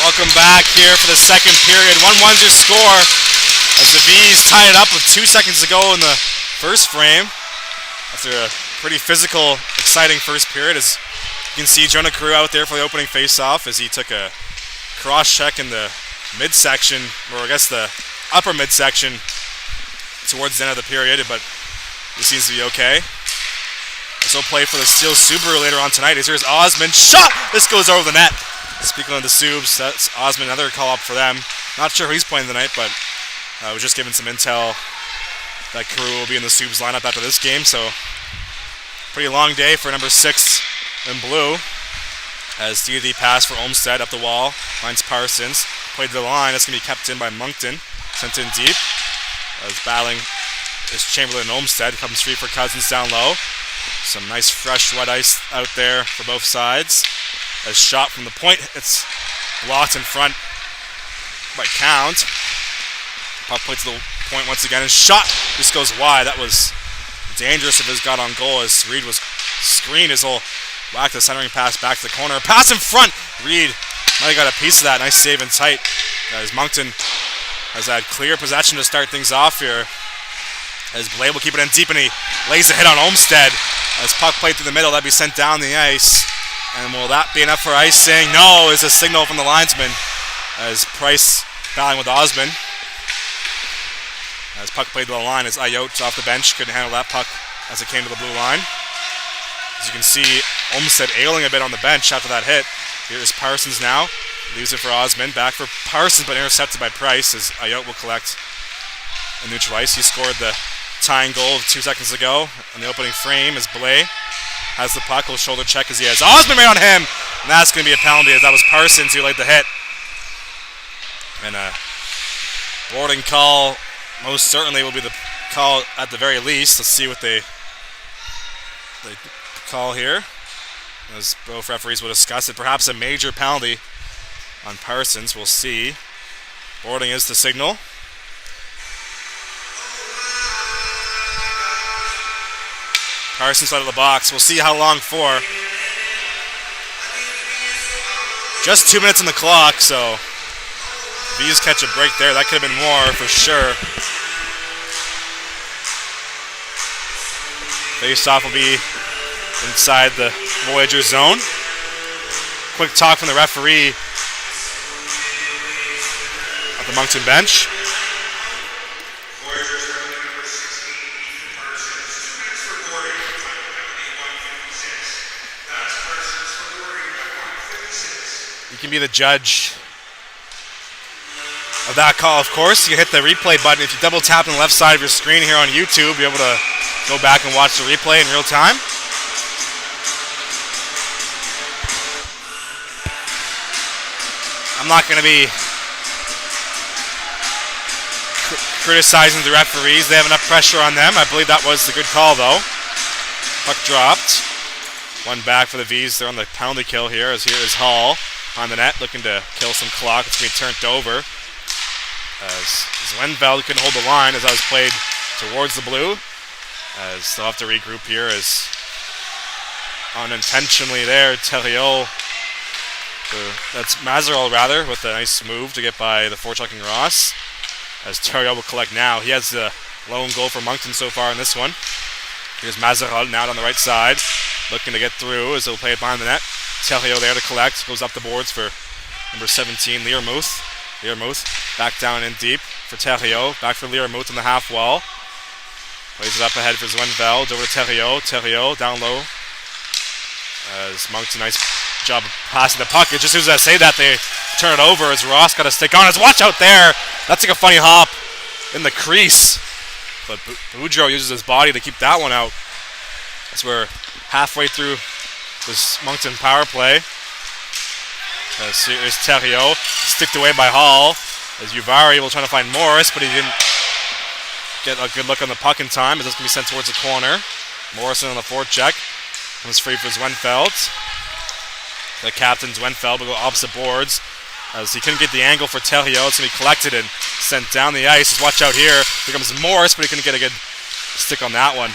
Welcome back here for the second period. 1-1's your score as the V's tied it up with 2 seconds to go in the first frame. After a pretty physical, exciting first period, as you can see Jonah Carew out there for the opening face-off as he took a cross-check in the midsection, or I guess the upper midsection towards the end of the period, but he seems to be okay. Also play for the Steel Subaru later on tonight. Here's Osmond. Shot! This goes over the net. Speaking of the Subs, that's Osmond, another call-up for them. Not sure who he's playing tonight, but I was just given some intel that Carew will be in the Subs lineup after this game, so pretty long day for number 6 in blue. As DD pass for Olmsted up the wall, finds Parsons. Played to the line, that's going to be kept in by Moncton. Sent in deep. As battling is Chamberlain and Olmsted. Comes free for Cousins down low. Some nice fresh wet ice out there for both sides. As shot from the point, it's blocked in front by Count. Puck played to the point once again and shot. This goes wide. That was dangerous if it got on goal as Reed was screened as he'll whack the centering pass back to the corner. Pass in front. Reed might have got a piece of that. Nice save and tight. As Moncton has had clear possession to start things off here. As Blade will keep it in deep and he lays a hit on Olmsted. As puck played through the middle, that'd be sent down the ice. And will that be enough for icing? No, is a signal from the linesman. As Price battling with Osmond. As puck played to the line as Ayotte off the bench. Couldn't handle that puck as it came to the blue line. As you can see, Olmsted ailing a bit on the bench after that hit. Here is Parsons now. Leaves it for Osmond. Back for Parsons, but intercepted by Price as Ayotte will collect a neutral ice. He scored the tying goal 2 seconds ago in the opening frame as Blais has the puck. Will shoulder check as he has Osmond right on him. And that's going to be a penalty as that was Parsons who laid the hit. And a boarding call most certainly will be the call at the very least. Let's see what they call here. As both referees will discuss it. Perhaps a major penalty on Parsons. We'll see. Boarding is the signal. Parsons out of the box. We'll see how long for. Just 2 minutes on the clock, so V's catch a break there. That could have been more for sure. Face-off will be inside the Voyageurs zone. Quick talk from the referee at the Moncton bench. You can be the judge of that call, of course. You hit the replay button. If you double tap on the left side of your screen here on YouTube, you'll be able to go back and watch the replay in real time. I'm not going to be criticizing the referees. They have enough pressure on them. I believe that was the good call, though. Puck dropped. One back for the V's. They're on the penalty kill here. As here is Hall on the net, looking to kill some clock. It's being turned over. As Zwenveld couldn't hold the line as that was played towards the blue. As they'll have to regroup here as unintentionally there, Theriot, that's Mazeral rather, with a nice move to get by the forechecking Ross. As Theriot will collect now. He has the lone goal for Moncton so far in this one. Here's Mazeral now on the right side, looking to get through as they'll play it behind the net. Theriot there to collect, goes up the boards for number 17, Learmouth. Learmouth back down in deep for Theriot, back for Learmouth on the half wall. Plays it up ahead for Zwenveld, over to Theriot. Theriot down low. As Moncton, nice job of passing the puck. It just as soon as I say that, they turn it over as Ross got a stick on us. Watch out there! That's like a funny hop in the crease. But Boudreau uses his body to keep that one out. As we're halfway through this Moncton power play. As here's Theriot, sticked away by Hall. As Uvari will try to find Morris, but he didn't get a good look on the puck in time as it's going to be sent towards the corner. Morrison on the forecheck. Comes free for Zwenfeld. The captain, Zwenfeld, will go opposite boards. As he couldn't get the angle for Theriot, it's going to be collected and sent down the ice. Just watch out here. Here comes Morris, but he couldn't get a good stick on that one.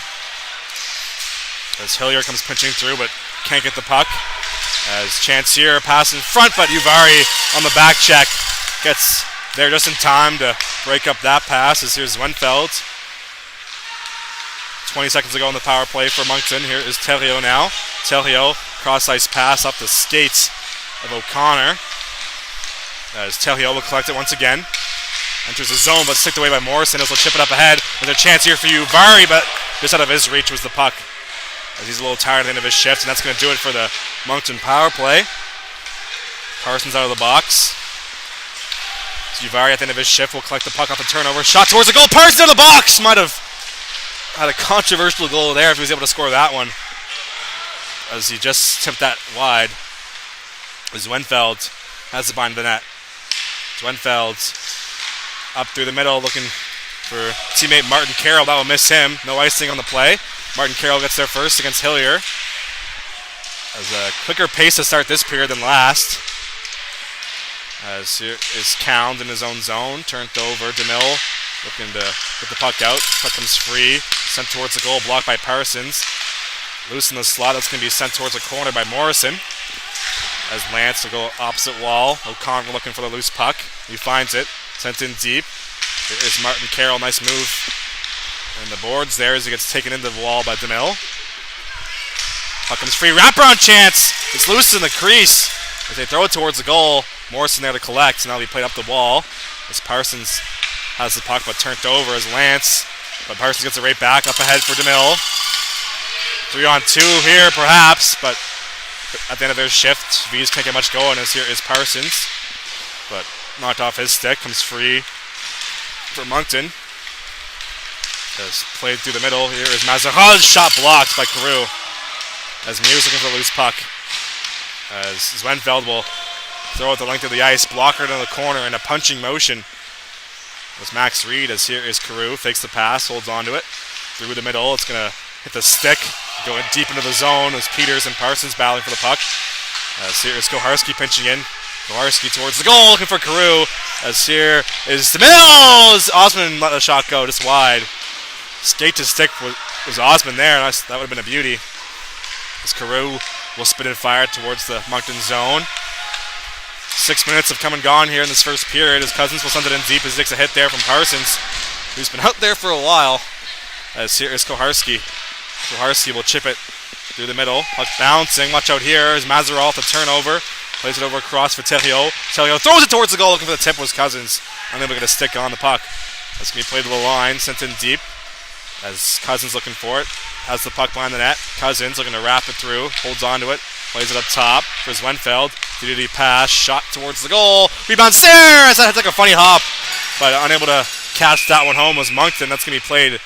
As Hillier comes pinching through, but can't get the puck. As Chance here pass in front, but Uvari on the back check gets there just in time to break up that pass. As here's Wenfeld. 20 seconds ago on the power play for Moncton. Here is Theriault now. Theriault, cross-ice pass up the skates of O'Connor. As Theriault will collect it once again. Enters the zone, but sticked away by Morrison. He'll chip it up ahead. There's a chance here for Uvari, but just out of his reach was the puck. As he's a little tired at the end of his shift, and that's going to do it for the Moncton power play. Parsons out of the box. Uvari at the end of his shift will collect the puck off the turnover. Shot towards the goal. Parsons out of the box! Might have had a controversial goal there if he was able to score that one. As he just tipped that wide. As Wenfeld has it behind the net. Wenfeld up through the middle looking for teammate Martin Carroll. That will miss him. No icing on the play. Martin Carroll gets there first against Hillier. As a quicker pace to start this period than last. As here is Cound in his own zone. Turned over. DeMille looking to get the puck out. Puck comes free. Sent towards the goal. Blocked by Parsons. Loose in the slot. That's going to be sent towards a corner by Morrison. As Lance will go opposite wall. O'Connor looking for the loose puck. He finds it. Sent in deep. There is Martin Carroll. Nice move. And the boards there as he gets taken into the wall by DeMille. Puck comes free. Wraparound chance. It's loose in the crease. As they throw it towards the goal. Morrison there to collect. Now he played up the wall. As Parsons has the puck but turned over as Lance. But Parsons gets it right back. Up ahead for DeMille. 3-on-2 here perhaps. But at the end of their shift, V's can't get much going as here is Parsons. But knocked off his stick. Comes free for Moncton. As played through the middle. Here is Mazaraz. Shot blocked by Carew. As Muse looking for a loose puck. As Zwenfeld will throw it the length of the ice. Blocker to the corner in a punching motion. As Max Reed as here is Carew. Fakes the pass. Holds on to it. Through the middle. It's going to hit the stick. Going deep into the zone as Peters and Parsons battling for the puck. As here is Koharski pinching in. Koharski towards the goal looking for Carew. As here is DeMille. Osman let the shot go just wide. Skate to stick was Osman there. And that would have been a beauty. As Carew will spin and fire towards the Moncton zone. 6 minutes have come and gone here in this first period. As Cousins will send it in deep as he takes a hit there from Parsons, who's been out there for a while. As here is Koharski. Koharski will chip it through the middle. Puck bouncing. Watch out here as Mazaroff the turnover. Plays it over across for Theriault. Theriault throws it towards the goal looking for the tip was Cousins. Unable to get a stick on the puck. That's going to be played to the line. Sent in deep. As Cousins looking for it. Has the puck behind the net. Cousins looking to wrap it through. Holds on to it. Plays it up top for Zwenfeld. DDD pass. Shot towards the goal. Rebound Sayers! That had like a funny hop. But unable to catch that one home was Moncton. That's going to be played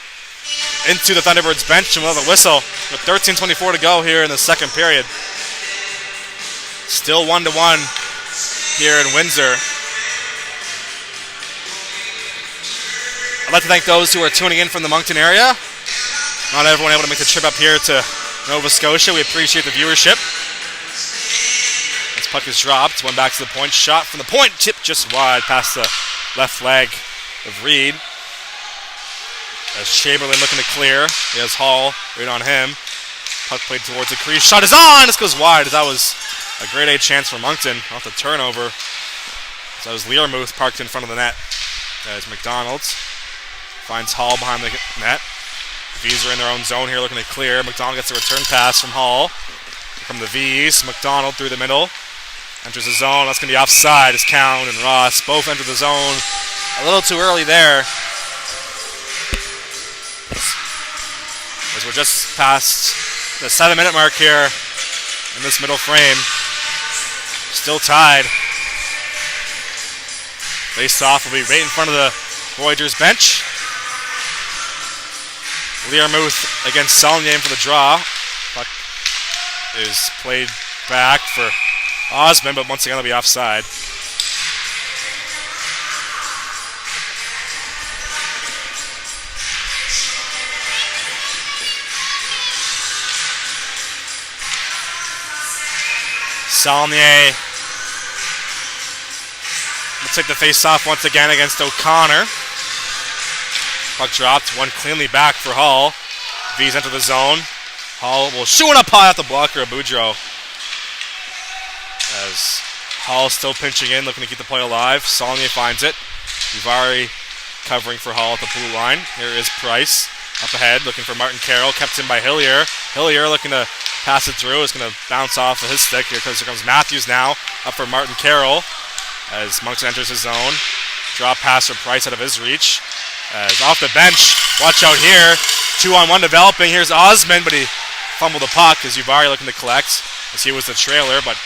into the Thunderbirds bench and we'll have a whistle with 13:24 to go here in the second period. Still 1-1 here in Windsor. I'd like to thank those who are tuning in from the Moncton area. Not everyone able to make the trip up here to Nova Scotia. We appreciate the viewership. This puck is dropped. One back to the point. Shot from the point. Tip just wide past the left leg of Reed. As Chamberlain looking to clear. He has Hall right on him. Puck played towards the crease. Shot is on. This goes wide. That was a grade A chance for Moncton off the turnover. So that was Learmouth parked in front of the net. As McDonald's finds Hall behind the net. V's are in their own zone here looking to clear. McDonald gets a return pass from Hall. From the V's. McDonald through the middle. Enters the zone. That's going to be offside as Cowan and Ross both enter the zone a little too early there. As we're just past the 7-minute mark here in this middle frame. Still tied. Face off will be right in front of the Voyageurs bench. Learmouth against Saulnier for the draw. Puck is played back for Osman, but once again it'll be offside. Saulnier will take the face-off once again against O'Connor. Puck dropped, one cleanly back for Hall. V's enter the zone. Hall will shoot it up high off the blocker of Boudreau. As Hall still pinching in, looking to keep the play alive. Saulnier finds it. Uvari covering for Hall at the blue line. Here is Price up ahead, looking for Martin Carroll. Kept in by Hillier. Hillier looking to pass it through. It's going to bounce off of his stick. Here comes Matthews now, up for Martin Carroll. As Moncton enters his zone. Drop pass for Price out of his reach. As off the bench, watch out here. 2-on-1 developing. Here's Osmond, but he fumbled the puck as Uvari looking to collect. As he was the trailer, but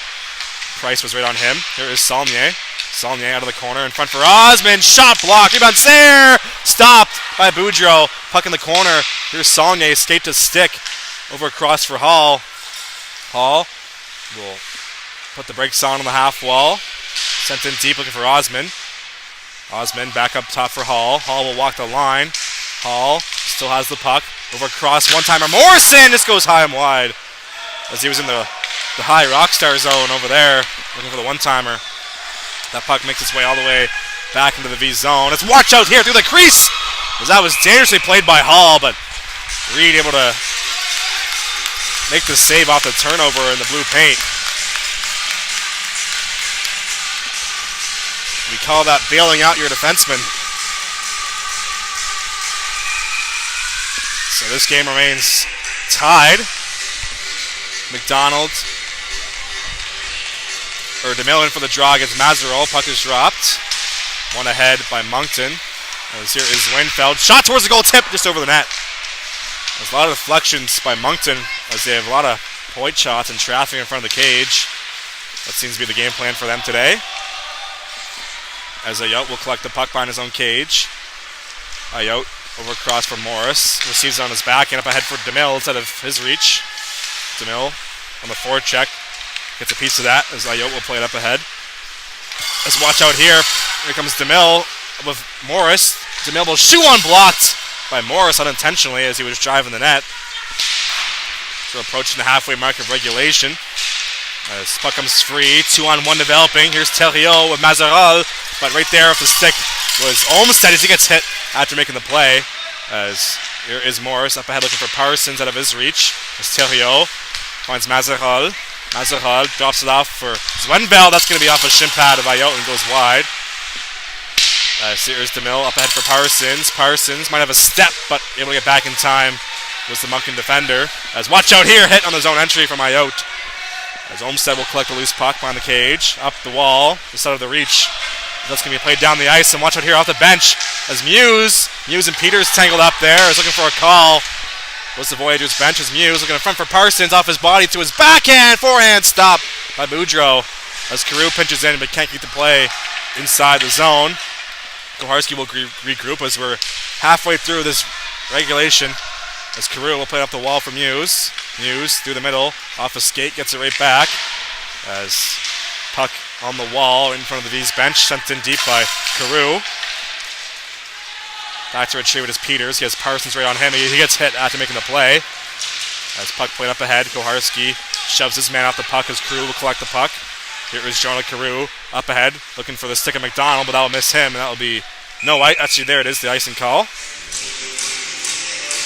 Price was right on him. Here is Saulnier. Saulnier out of the corner in front for Osmond. Shot blocked. Rebound there. Stopped by Boudreau. Puck in the corner. Here's Saulnier. Escaped his stick. Over across for Hall. Hall will put the brakes on the half wall. Sent in deep looking for Osmond. Osmond back up top for Hall. Hall will walk the line. Hall still has the puck. Over across one-timer. Morrison just goes high and wide. As he was in the high Rockstar zone over there. Looking for the one-timer. That puck makes its way all the way back into the V zone. Let's watch out here through the crease. As that was dangerously played by Hall, but Reed able to make the save off the turnover in the blue paint. We call that bailing out your defenseman. So this game remains tied. McDonald, or DeMille in for the draw against Mazarol. Puck is dropped. One ahead by Moncton. As here is Winfeld. Shot towards the goal, tip just over the net. There's a lot of deflections by Moncton as they have a lot of point shots and traffic in front of the cage. That seems to be the game plan for them today. As Ayotte will collect the puck behind his own cage. Ayotte over across for Morris. Receives it on his back and up ahead for DeMille instead of his reach. DeMille on the forward check. Gets a piece of that as Ayotte will play it up ahead. Let's watch out here. Here comes DeMille with Morris. DeMille will shoot on blocked by Morris unintentionally as he was driving the net. So approaching the halfway mark of regulation. As puck comes free, 2-on-1 developing. Here's Theriot with Mazarol, but right there off the stick was Olmstead as he gets hit after making the play. As here is Morris up ahead looking for Parsons out of his reach. As Theriot finds Mazarol. Mazarol drops it off for Zwenveld. That's going to be off a shin pad of Ayotte and goes wide. Here's DeMille up ahead for Parsons. Parsons might have a step, but able to get back in time was the Moncton defender. As watch out here, hit on the zone entry from Ayotte. As Olmstead will collect the loose puck behind the cage, up the wall, just out of the reach. That's going to be played down the ice, and watch out here off the bench as Muse and Peters tangled up there. Is looking for a call. Was the Voyageurs bench as Muse looking in front for Parsons, off his body to his backhand, forehand stop by Boudreau. As Carew pinches in but can't keep the play inside the zone. Koharski will regroup as we're halfway through this regulation. As Carew will play up the wall for Muse. Muse through the middle, off a skate, gets it right back. As puck on the wall in front of the V's bench, sent in deep by Carew. Back to retrieve it is Peters. He has Parsons right on him. He gets hit after making the play. As puck played up ahead, Koharski shoves his man off the puck as Carew will collect the puck. Here is Jonah Carew up ahead, looking for the stick of McDonald, but that will miss him, and that will be no ice. Actually, there it is, the icing call.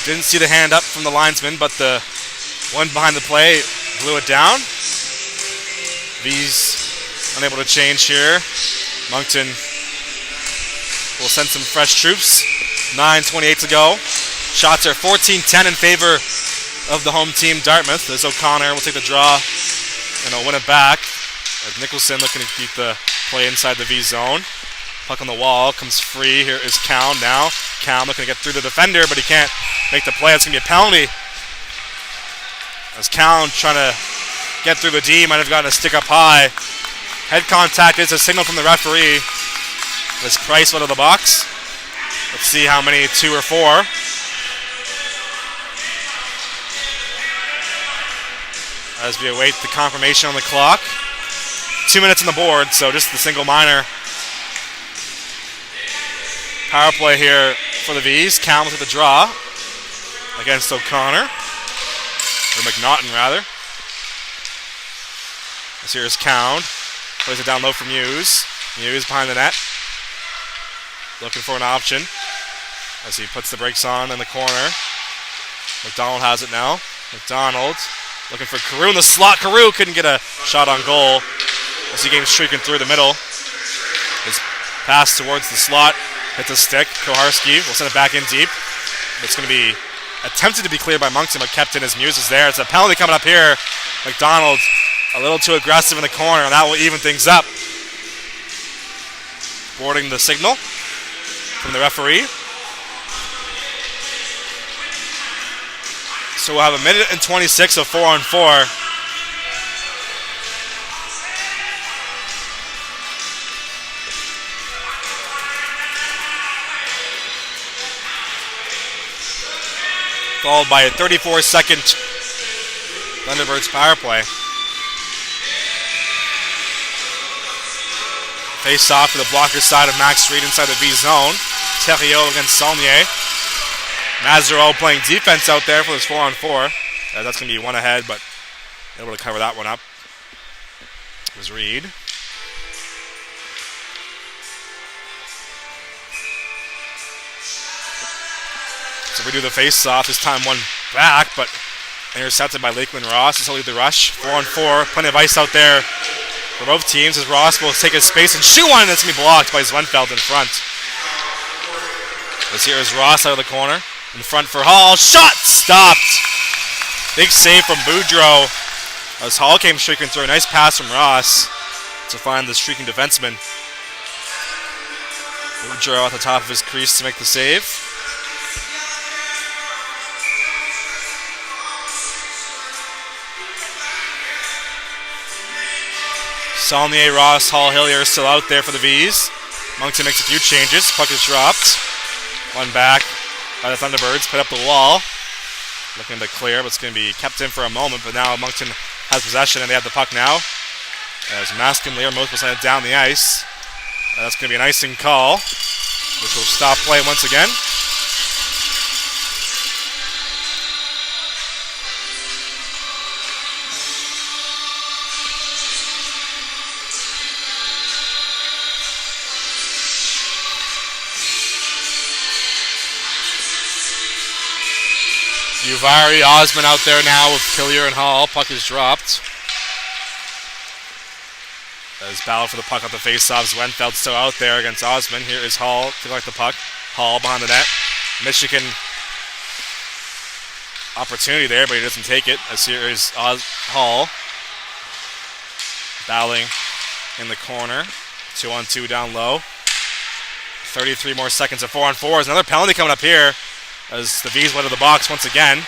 Didn't see the hand up from the linesman, but the one behind the play blew it down. V's unable to change here. Moncton will send some fresh troops. 9:28 to go. Shots are 14-10 in favor of the home team, Dartmouth, as O'Connor will take the draw and will win it back. As Nicholson looking to keep the play inside the V zone. Puck on the wall, comes free. Here is Cowan now. Cowan looking to get through the defender, but he can't make the play. It's going to be a penalty. As Cowan trying to get through the D, might have gotten a stick up high. Head contact is a signal from the referee. As Price out of the box. Let's see how many, 2 or 4. As we await the confirmation on the clock. 2 minutes on the board, so just the single minor. Power play here for the V's. Cowan with the draw against O'Connor. Or McNaughton, rather. As here is Cowan. Plays it down low for Muse. Muse behind the net. Looking for an option. As he puts the brakes on in the corner. McDonald has it now. McDonald looking for Carew in the slot. Carew couldn't get a shot on goal. As he came streaking through the middle. His pass towards the slot. Hits a stick. Koharski will send it back in deep. It's going to be attempted to be cleared by Moncton, but kept in. His muse is there. It's a penalty coming up here. McDonald a little too aggressive in the corner, and that will even things up. Boarding the signal from the referee. So we'll have 1:26 of 4-on-4. Followed by a 34-second Thunderbirds power play. Face off to the blocker side of Max Reed inside the V zone. Theriault against Saulnier. Mazereau playing defense out there for this 4-on-4. That's going to be one ahead, but able to cover that one up. It was Reed. So we do the face-off. This time one back, but intercepted by Lakeland Ross. This will lead the rush. 4-on-4. Plenty of ice out there for both teams as Ross will take his space and shoot one, and it's going to be blocked by Zwenfeld in front. This here is Ross out of the corner. In front for Hall. Shot stopped. Big save from Boudreau as Hall came streaking through. Nice pass from Ross to find the streaking defenseman. Boudreau at the top of his crease to make the save. Saulnier, Ross, Hall, Hillier are still out there for the Vs. Moncton makes a few changes. Puck is dropped. One back by the Thunderbirds. Put up the wall. Looking to clear, but it's going to be kept in for a moment. But now Moncton has possession and they have the puck now. As Mask and Lear most will send it down the ice. That's going to be an icing call, which will stop play once again. Uvari, Osman out there now with Hillier and Hall. Puck is dropped. As battle for the puck at the face-off. Zwenfeld still out there against Osman. Here is Hall to collect the puck. Hall behind the net. Michigan opportunity there, but he doesn't take it. As here is Hall battling in the corner. 2-on-2 down low. 33 more seconds of 4-on-4. There's another penalty coming up here. As the V's went to the box once again.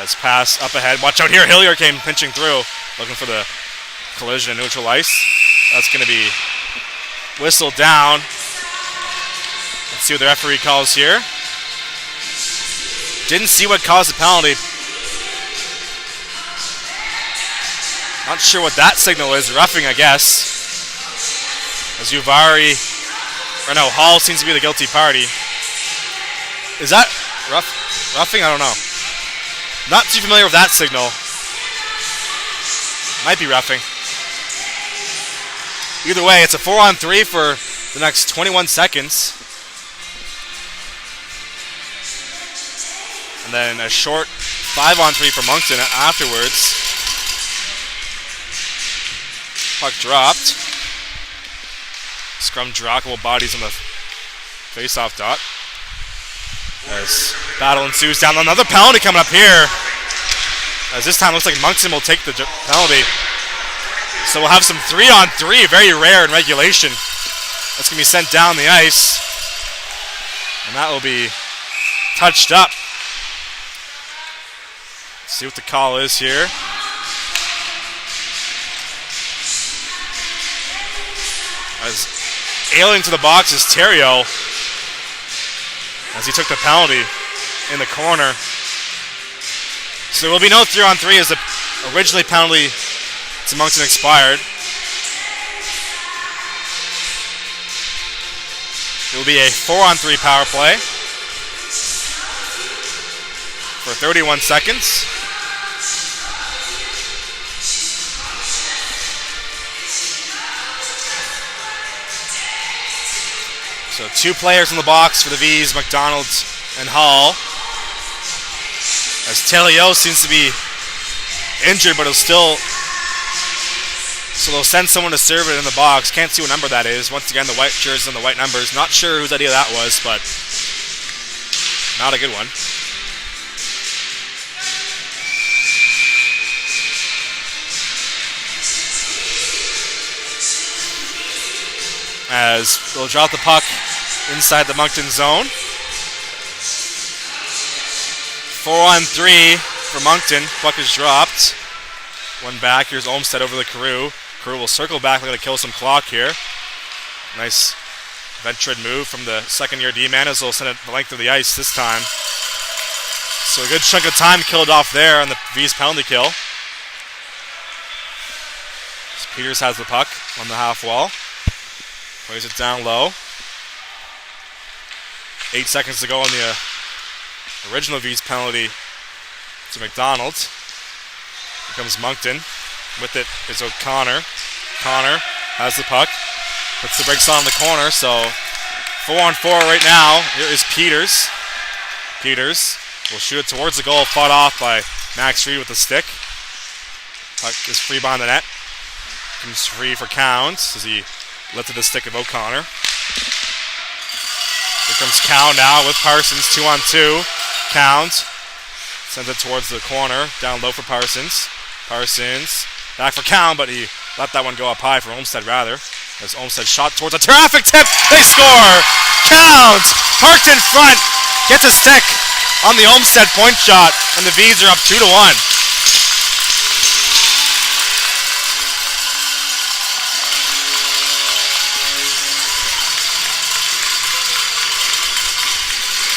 As pass up ahead. Watch out here. Hillier came pinching through. Looking for the collision in neutral ice. That's going to be whistled down. Let's see what the referee calls here. Didn't see what caused the penalty. Not sure what that signal is. Roughing, I guess. As Uvari, or no, Hall seems to be the guilty party. Is that roughing? I don't know. Not too familiar with that signal. Might be roughing. Either way, it's a 4-on-3 for the next 21 seconds. And then a short 5-on-3 for Moncton afterwards. Puck dropped. Scrum droppable bodies on the face-off dot. As battle ensues down. Another penalty coming up here. As this time looks like Moncton will take the penalty. So we'll have some 3-on-3, very rare in regulation. That's going to be sent down the ice. And that will be touched up. Let's see what the call is here. As ailing to the box is Theriault. As he took the penalty in the corner. So there will be no 3-on-3 as the originally penalty to Moncton expired. It will be a 4-on-3 power play for 31 seconds. So 2 players in the box for the V's, McDonald and Hall. As Theriault seems to be injured, but he'll still So they'll send someone to serve it in the box. Can't see what number that is. Once again, the white jerseys and the white numbers. Not sure whose idea that was, but not a good one. As they'll drop the puck inside the Moncton zone. 4-on-3 for Moncton. Puck is dropped. One back. Here's Olmsted over the Carew. Carew will circle back. They're going to kill some clock here. Nice ventred move from the second-year D-man as they'll send it the length of the ice this time. So a good chunk of time killed off there on the V's penalty kill. So Peters has the puck on the half wall. Plays it down low. 8 seconds to go on the original V's penalty to McDonald. Here comes Moncton. With it is O'Connor. Connor has the puck. Puts the brakes on the corner, so 4-on-4 right now. Here is Peters. Peters will shoot it towards the goal, fought off by Max Reed with the stick. Puck is free behind the net. Comes free for Counts as he lifted the stick of O'Connor. Here comes Cow now with Parsons, 2-on-2. Count sends it towards the corner, down low for Parsons. Parsons back for Cow, but he let that one go up high for Olmsted rather. As Olmsted shot towards a traffic tip, they score! Count parked in front, gets a stick on the Olmsted point shot, and the V's are up 2-1.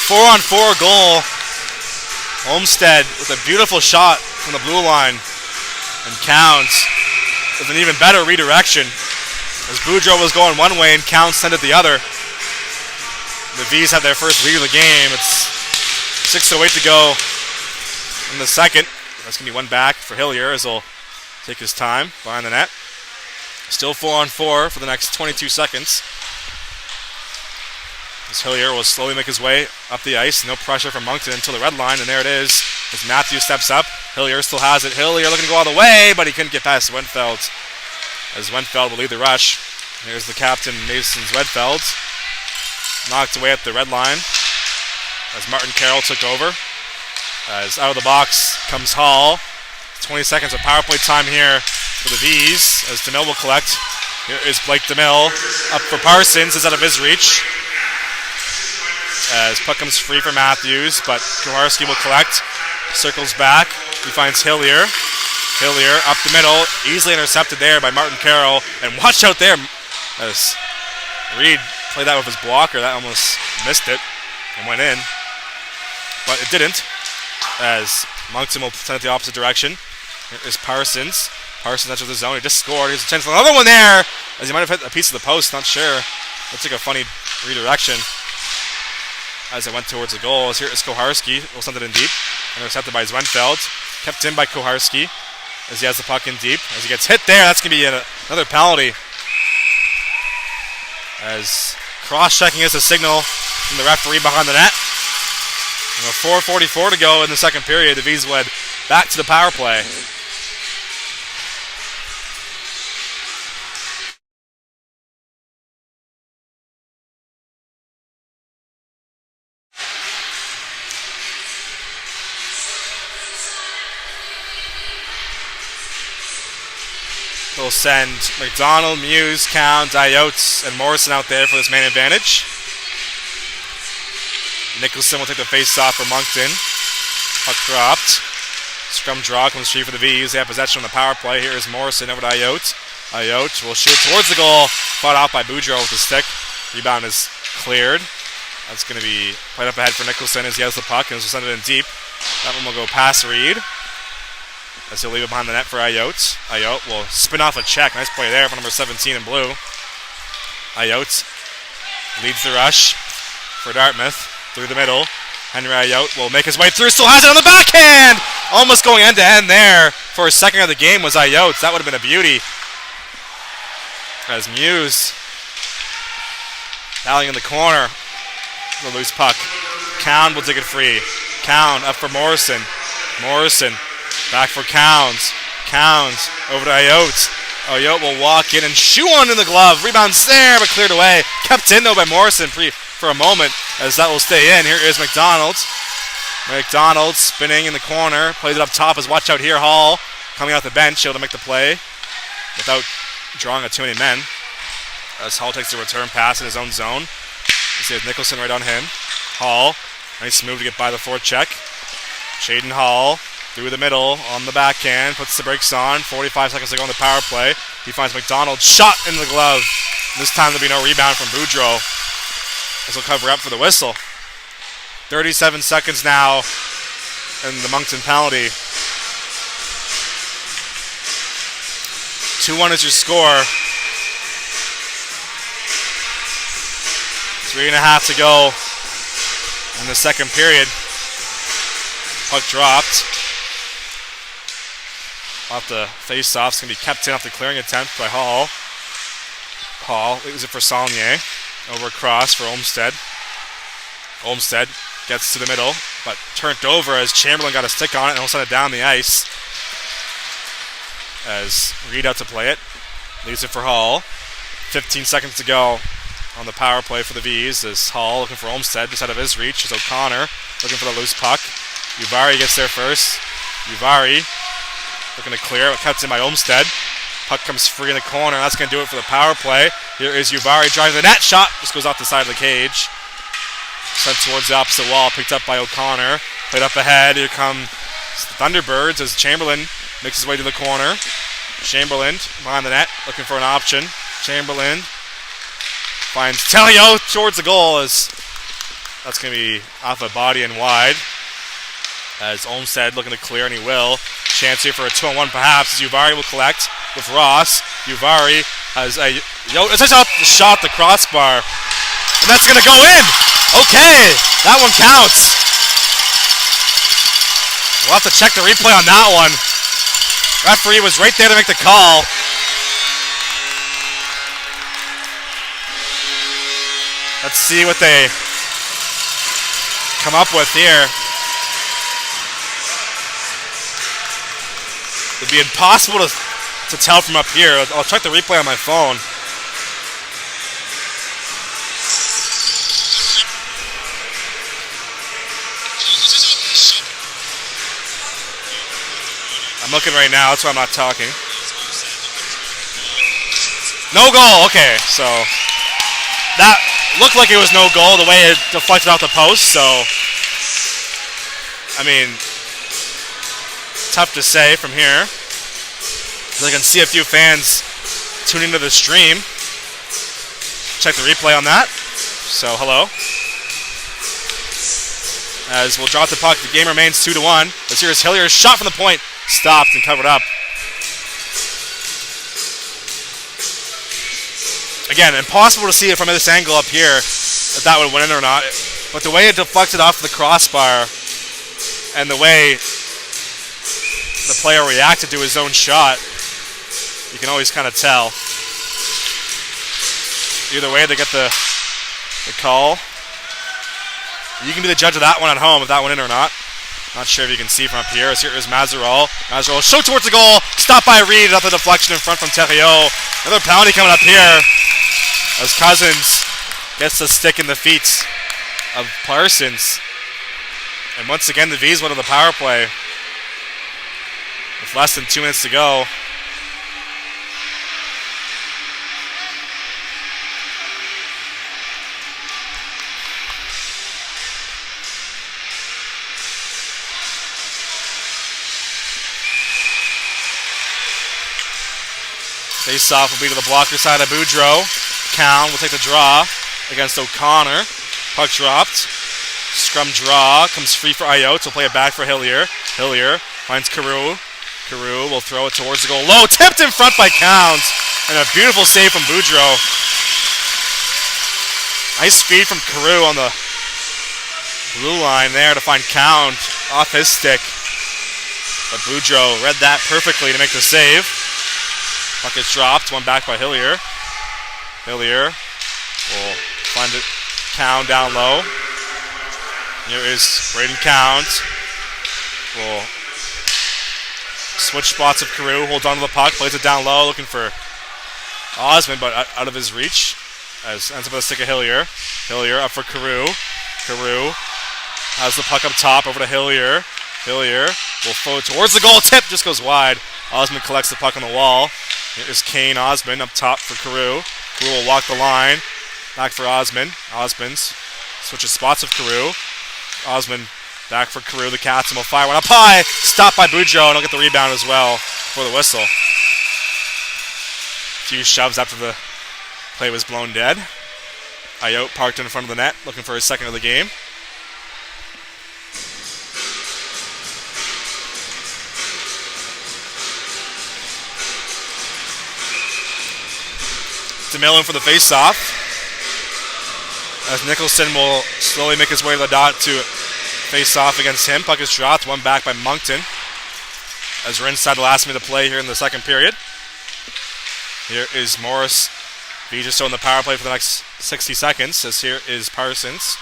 Four-on-4 goal. Olmsted with a beautiful shot from the blue line. And Counts with an even better redirection. As Boudreau was going one way and Counts sent it the other. The V's have their first lead of the game. It's 6:08 to go in the second. That's going to be one back for Hillier as he'll take his time behind the net. Still 4-on-4 for the next 22 seconds. As Hillier will slowly make his way up the ice. No pressure from Moncton until the red line, and there it is. As Matthews steps up, Hillier still has it. Hillier looking to go all the way, but he couldn't get past Wentfeld. As Wentfeld will lead the rush. Here's the captain, Mason's Wentfeld. Knocked away at the red line. As Martin Carroll took over. As out of the box comes Hall. 20 seconds of power play time here for the V's. As DeMille will collect. Here is Blake DeMille. Up for Parsons. Is out of his reach. As puck comes free for Matthews, but Kowarski will collect. Circles back. He finds Hillier. Hillier up the middle. Easily intercepted there by Martin Carroll. And watch out there as Reed played that with his blocker. That almost missed it and went in. But it didn't. As Moncton will send it the opposite direction. Here is Parsons. Parsons enters the zone. He just scored. Here's a chance for another one there. As he might have hit a piece of the post. Not sure. Looks like a funny redirection. As it went towards the goal. As here is Kowarski. Will send it in deep. Intercepted by Zwenfeld. Kept in by Kowarski. As he has the puck in deep. As he gets hit there. That's going to be another penalty. As cross-checking is a signal from the referee behind the net. And with 4:44 to go in the second period, the V's led back to the power play. They'll send McDonald, Muse, Count, Ayotes, and Morrison out there for this man advantage. Nicholson will take the face-off for Moncton. Puck dropped. Scrum draw comes free for the V's. They have possession on the power play. Here is Morrison over to Ayote. Ayote will shoot towards the goal. Fought out by Boudreau with the stick. Rebound is cleared. That's going to be played up ahead for Nicholson as he has the puck and will send it in deep. That one will go past Reed. As he'll leave it behind the net for Ayote. Ayote will spin off a check. Nice play there for number 17 in blue. Ayote leads the rush for Dartmouth through the middle. Henry Ayote will make his way through. Still has it on the backhand! Almost going end-to-end there for his second of the game was Ayote. That would have been a beauty. As Muse rallying in the corner. The loose puck. Cowan will take it free. Cowan up for Morrison. Morrison back for Cowns. Cowns over to Ayote. Ayotte will walk in and shoot one in the glove. Rebounds there, but cleared away. Kept in, though, by Morrison for a moment, as that will stay in. Here is McDonald. McDonald spinning in the corner. Plays it up top as watch out here. Hall coming off the bench, able to make the play without drawing too many men. As Hall takes the return pass in his own zone. You see Nicholson right on him. Hall, nice move to get by the forecheck. Shaden Hall through the middle on the backhand, puts the brakes on. 45 seconds to go on the power play. He finds McDonald, shot in the glove. This time there'll be no rebound from Boudreau. This will cover up for the whistle. 37 seconds now in the Moncton penalty. 2-1 is your score. 3.5 to go in the second period. Puck dropped. Off the face-off. It's going to be kept in off the clearing attempt by Hall. Hall leaves it for Saulnier. Over across for Olmstead. Olmstead gets to the middle, but turned over as Chamberlain got a stick on it and he'll send it down the ice. As Reed out to play it. Leaves it for Hall. 15 seconds to go on the power play for the V's as Hall looking for Olmstead just out of his reach. Is O'Connor looking for the loose puck. Uvari gets there first. Uvari looking to clear, but cuts in by Olmstead. Puck comes free in the corner. That's going to do it for the power play. Here is Uvari driving the net. Shot just goes off the side of the cage. Sent towards the opposite wall. Picked up by O'Connor. Played up ahead. Here come the Thunderbirds as Chamberlain makes his way to the corner. Chamberlain behind the net looking for an option. Chamberlain finds Telio towards the goal as that's going to be off a body and wide. As Olmstead looking to clear, and he will. Chance here for a 2-on-1 perhaps as Uvari will collect with Ross. Uvari has a shot the crossbar. And that's going to go in. Okay, that one counts. We'll have to check the replay on that one. Referee was right there to make the call. Let's see what they come up with here. It'd be impossible to tell from up here. I'll check the replay on my phone. I'm looking right now, that's why I'm not talking. No goal, okay, so that looked like it was no goal the way it deflected off the post, so I mean, tough to say from here. I can see a few fans tuning into the stream. Check the replay on that. So, hello. As we'll drop the puck, the game remains 2-1. As here's Hillier's shot from the point. Stopped and covered up. Again, impossible to see it from this angle up here if that would win it or not. But the way it deflected off the crossbar and the way the player reacted to his own shot, you can always kind of tell. Either way, they get the call. You can be the judge of that one at home if that went in or not. Not sure if you can see from up here. As here is Mazeral. Mazeral show towards the goal. Stopped by Reed. Off the deflection in front from Theriot. Another penalty coming up here. As Cousins gets the stick in the feet of Parsons. And once again, the V's went to the power play. With less than 2 minutes to go. Face-off will be to the blocker side of Boudreau. Cowan will take the draw against O'Connor. Puck dropped. Scrum draw. Comes free for Ayotte. Will play it back for Hillier. Hillier finds Carew. Carew will throw it towards the goal. Low. Tipped in front by Counts. And a beautiful save from Boudreau. Nice feed from Carew on the blue line there to find Count off his stick. But Boudreau read that perfectly to make the save. Puck is dropped. One back by Hillier. Hillier will find it. Cowan down low. Here is Braden Cowan. Will Switch spots of Carew, holds on to the puck, plays it down low, looking for Osmond, but out of his reach. As ends up with a stick of Hillier. Hillier up for Carew. Carew has the puck up top over to Hillier. Hillier will float towards the goal. Tip just goes wide. Osmond collects the puck on the wall. Here is Kane Osmond up top for Carew. Carew will walk the line. Back for Osmond. Osmond's switches spots of Carew. Osmond back for Carew. The Cats will fire one up high. Stopped by Boudreau, and he'll get the rebound as well for the whistle. A few shoves after the play was blown dead. Ayotte parked in front of the net, looking for his second of the game. DeMillan for the face-off. As Nicholson will slowly make his way to the dot to face off against him. Puck is dropped, one back by Moncton. As we're inside the last minute of play here in the second period. Here is Morris. Vijasto in the power play for the next 60 seconds. As here is Parsons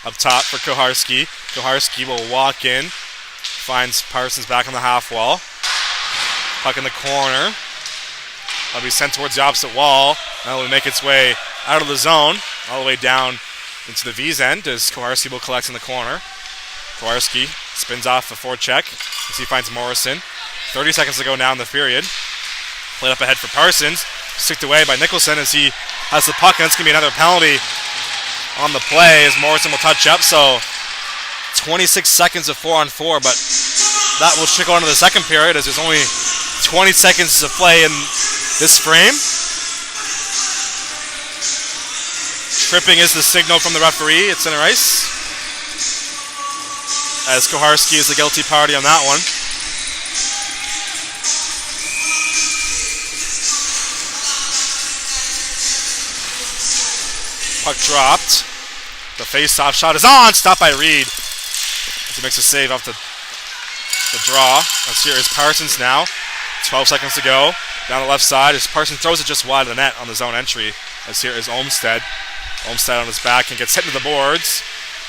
up top for Koharski. Koharski will walk in. Finds Parsons back on the half wall. Puck in the corner. That'll be sent towards the opposite wall. That'll make its way out of the zone, all the way down into the V's end as Koharski will collect in the corner. Koharski spins off a forecheck as he finds Morrison. 30 seconds to go now in the period. Played up ahead for Parsons. Sticked away by Nicholson as he has the puck, and it's going to be another penalty on the play as Morrison will touch up. So 26 seconds of 4-on-4, but that will trickle into the second period as there's only 20 seconds to play in this frame. Tripping is the signal from the referee at center ice, as Koharski is the guilty party on that one. Puck dropped. The face-off shot is on. Stopped by Reed as he makes a save off the draw. As here is Parsons now. 12 seconds to go. Down the left side as Parsons throws it just wide of the net on the zone entry. As here is Olmstead. Olmstead on his back and gets hit into the boards.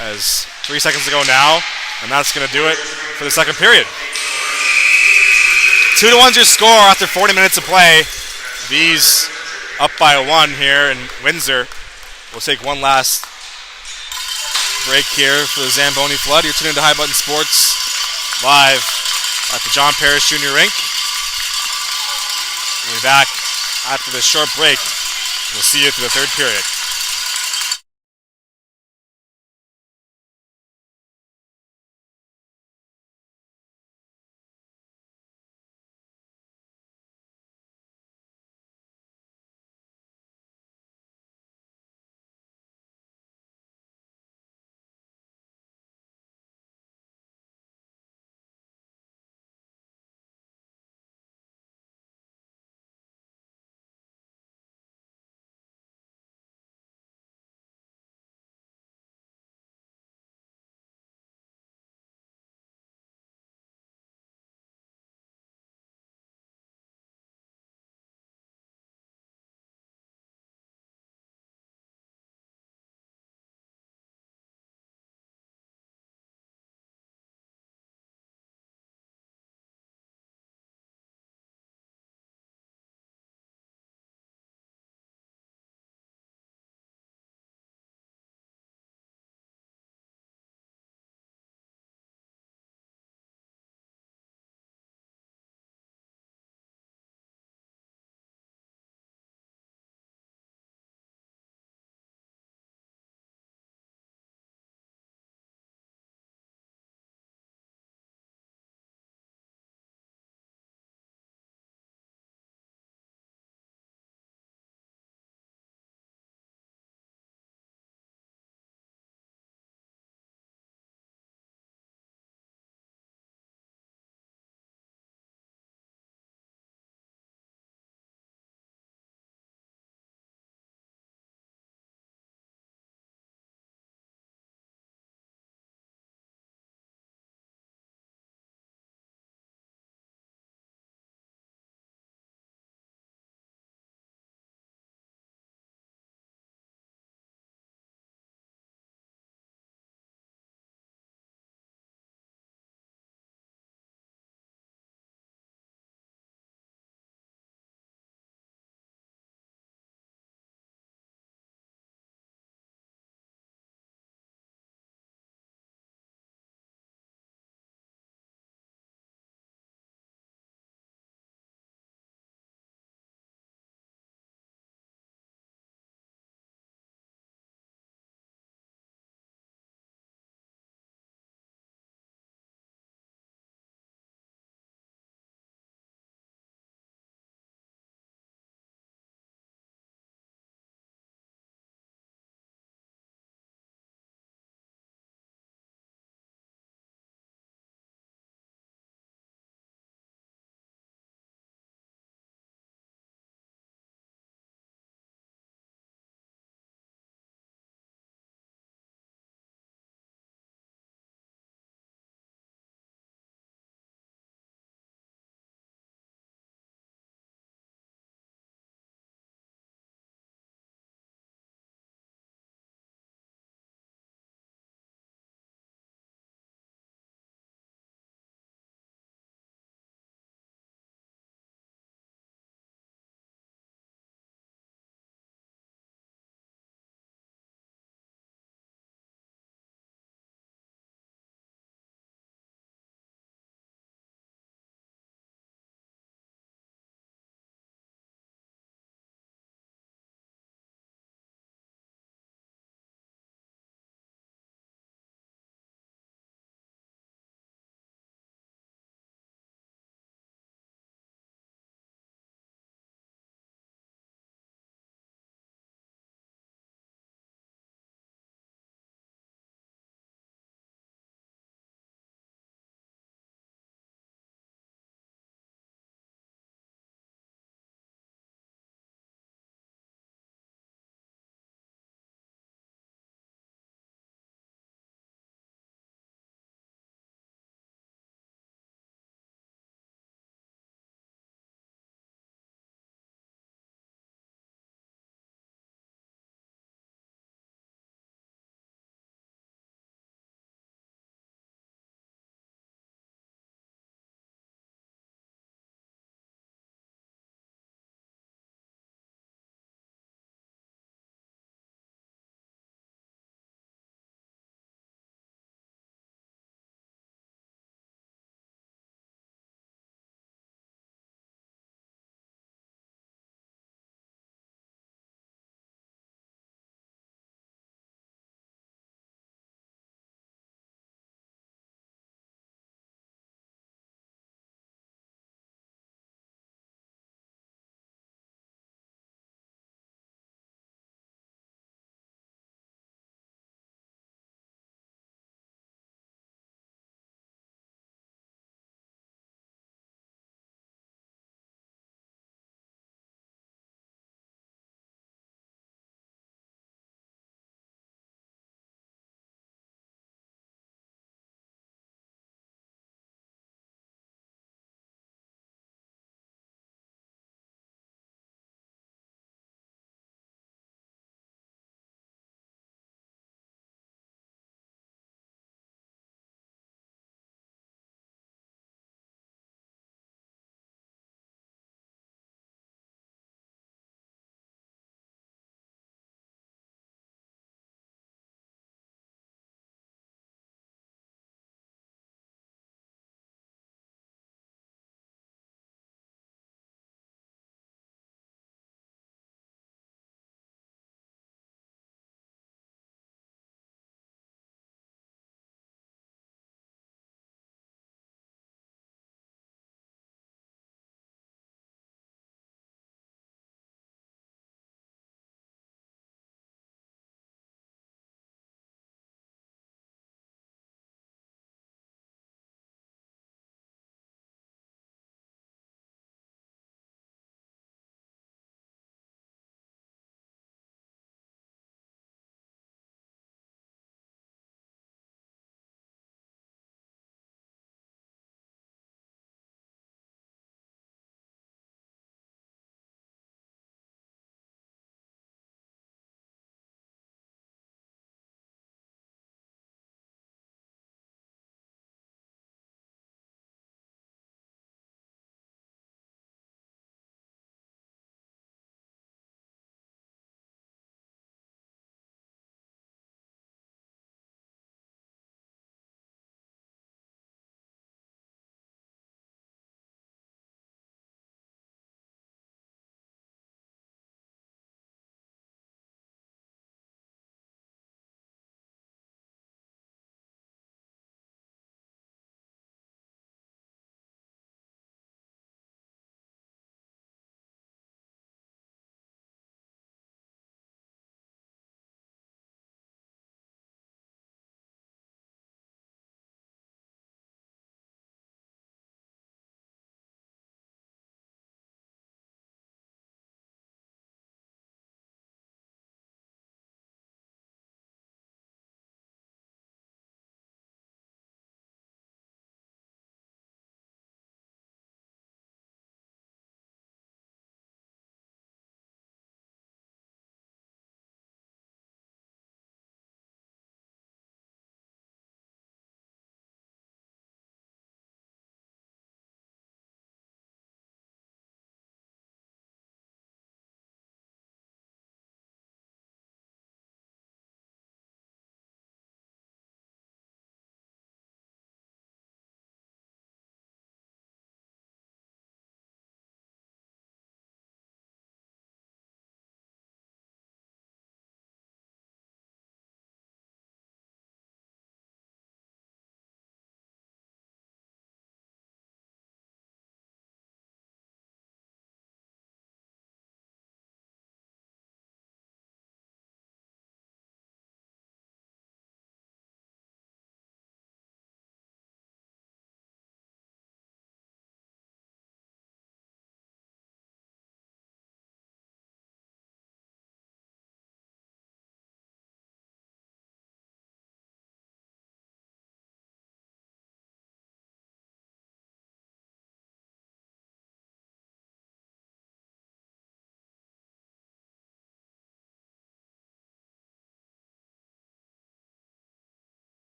As 3 seconds to go now. And that's going to do it for the second period. 2-1's your score after 40 minutes of play. V's up by 1 here in Windsor. We'll take one last break here for the Zamboni Flood. You're tuning into High Button Sports live at the John Parrish Jr. Rink. We'll be back after this short break. We'll see you through the third period.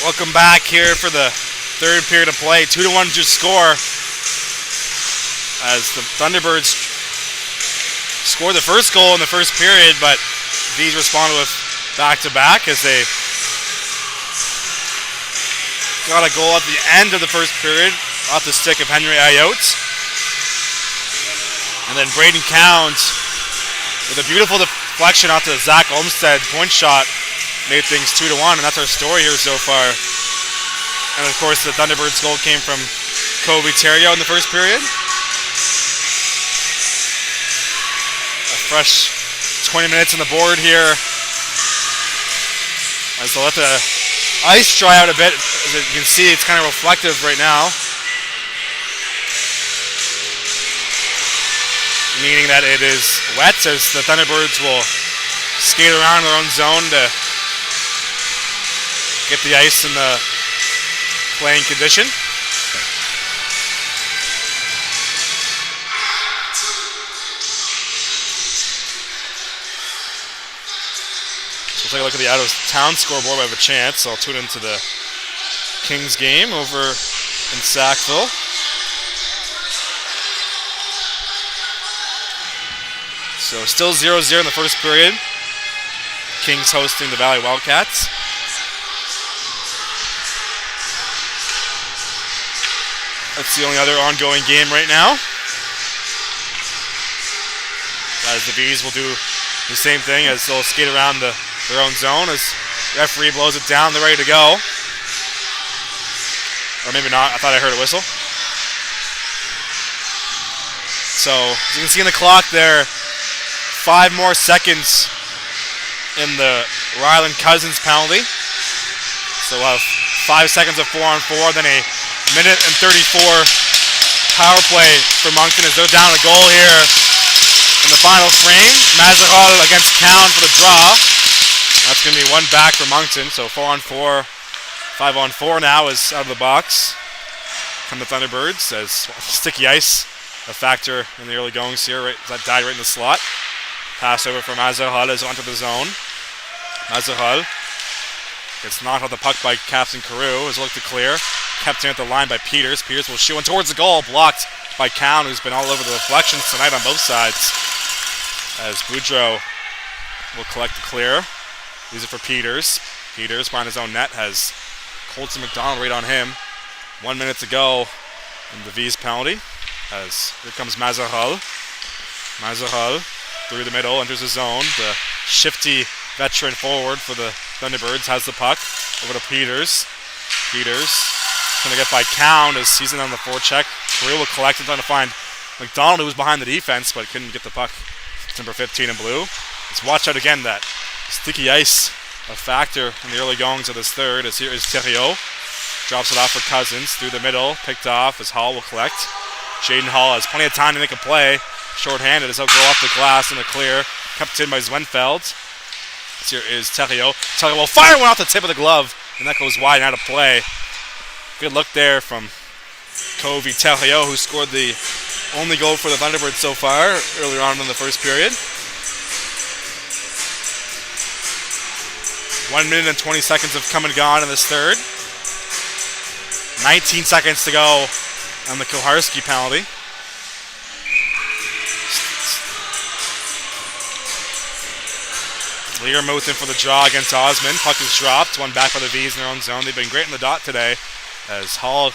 Welcome back here for the third period of play. 2-1 to score as the Thunderbirds scored the first goal in the first period, but these responded with back-to-back as they got a goal at the end of the first period off the stick of Henry Ayotte. And then Braden Counts with a beautiful deflection off the Zach Olmstead point shot made things 2-1, and that's our story here so far. And of course the Thunderbirds goal came from Kobe Terrio in the first period. A fresh 20 minutes on the board here as they'll let the ice dry out a bit. As you can see, it's kind of reflective right now, meaning that it is wet, as the Thunderbirds will skate around their own zone to get the ice in the playing condition. So we'll take a look at the out-of-town scoreboard. We have a chance. I'll tune into the Kings game over in Sackville. So still 0-0 in the first period. Kings hosting the Valley Wildcats. That's the only other ongoing game right now, as the Bees will do the same thing, as they'll skate around their own zone. As the referee blows it down, they're ready to go. Or maybe not, I thought I heard a whistle. So, as you can see in the clock there, 5 more seconds in the Ryland Cousins penalty. So we'll have 5 seconds of 4-on-4, then a minute and 34 power play for Moncton as they're down a goal here in the final frame. Mazaral against Cowan for the draw. That's going to be one back for Moncton. So 4-on-4, 5-on-4 now is out of the box. Come the Thunderbirds as sticky ice, a factor in the early goings here. Right, that died right in the slot. Pass over from Mazaral is onto the zone. Mazaral gets knocked off the puck by Captain Carew. Has looked to clear. Kept in at the line by Peters. Peters will shoot one towards the goal. Blocked by Cowan, who's been all over the reflections tonight on both sides. As Boudreau will collect the clear. These are for Peters. Peters behind his own net has Colton McDonald right on him. 1 minute to go in the V's penalty. As here comes Mazaral. Mazaral through the middle, enters the zone. The shifty veteran forward for the Thunderbirds has the puck over to Peters. Peters going to get by Cowan as he's in on the forecheck. Carew will collect and trying to find McDonald, who was behind the defense but couldn't get the puck. It's number 15 in blue. Let's watch out again that sticky ice, a factor in the early goings of this third, as here is Theriot. Drops it off for Cousins through the middle, picked off as Hall will collect. Jaden Hall has plenty of time to make a play. Short-handed as he'll go off the glass in the clear. Kept in by Zwenfeld. Here is Theriot. Theriot will fire one off the tip of the glove, and that goes wide and out of play. Good look there from Kobe Theriot, who scored the only goal for the Thunderbirds so far earlier on in the first period. 1 minute and 20 seconds have come and gone in this third. 19 seconds to go on the Koharski penalty. Learmouth in for the draw against Osmond. Puck is dropped. One back by the V's in their own zone. They've been great in the dot today as Hall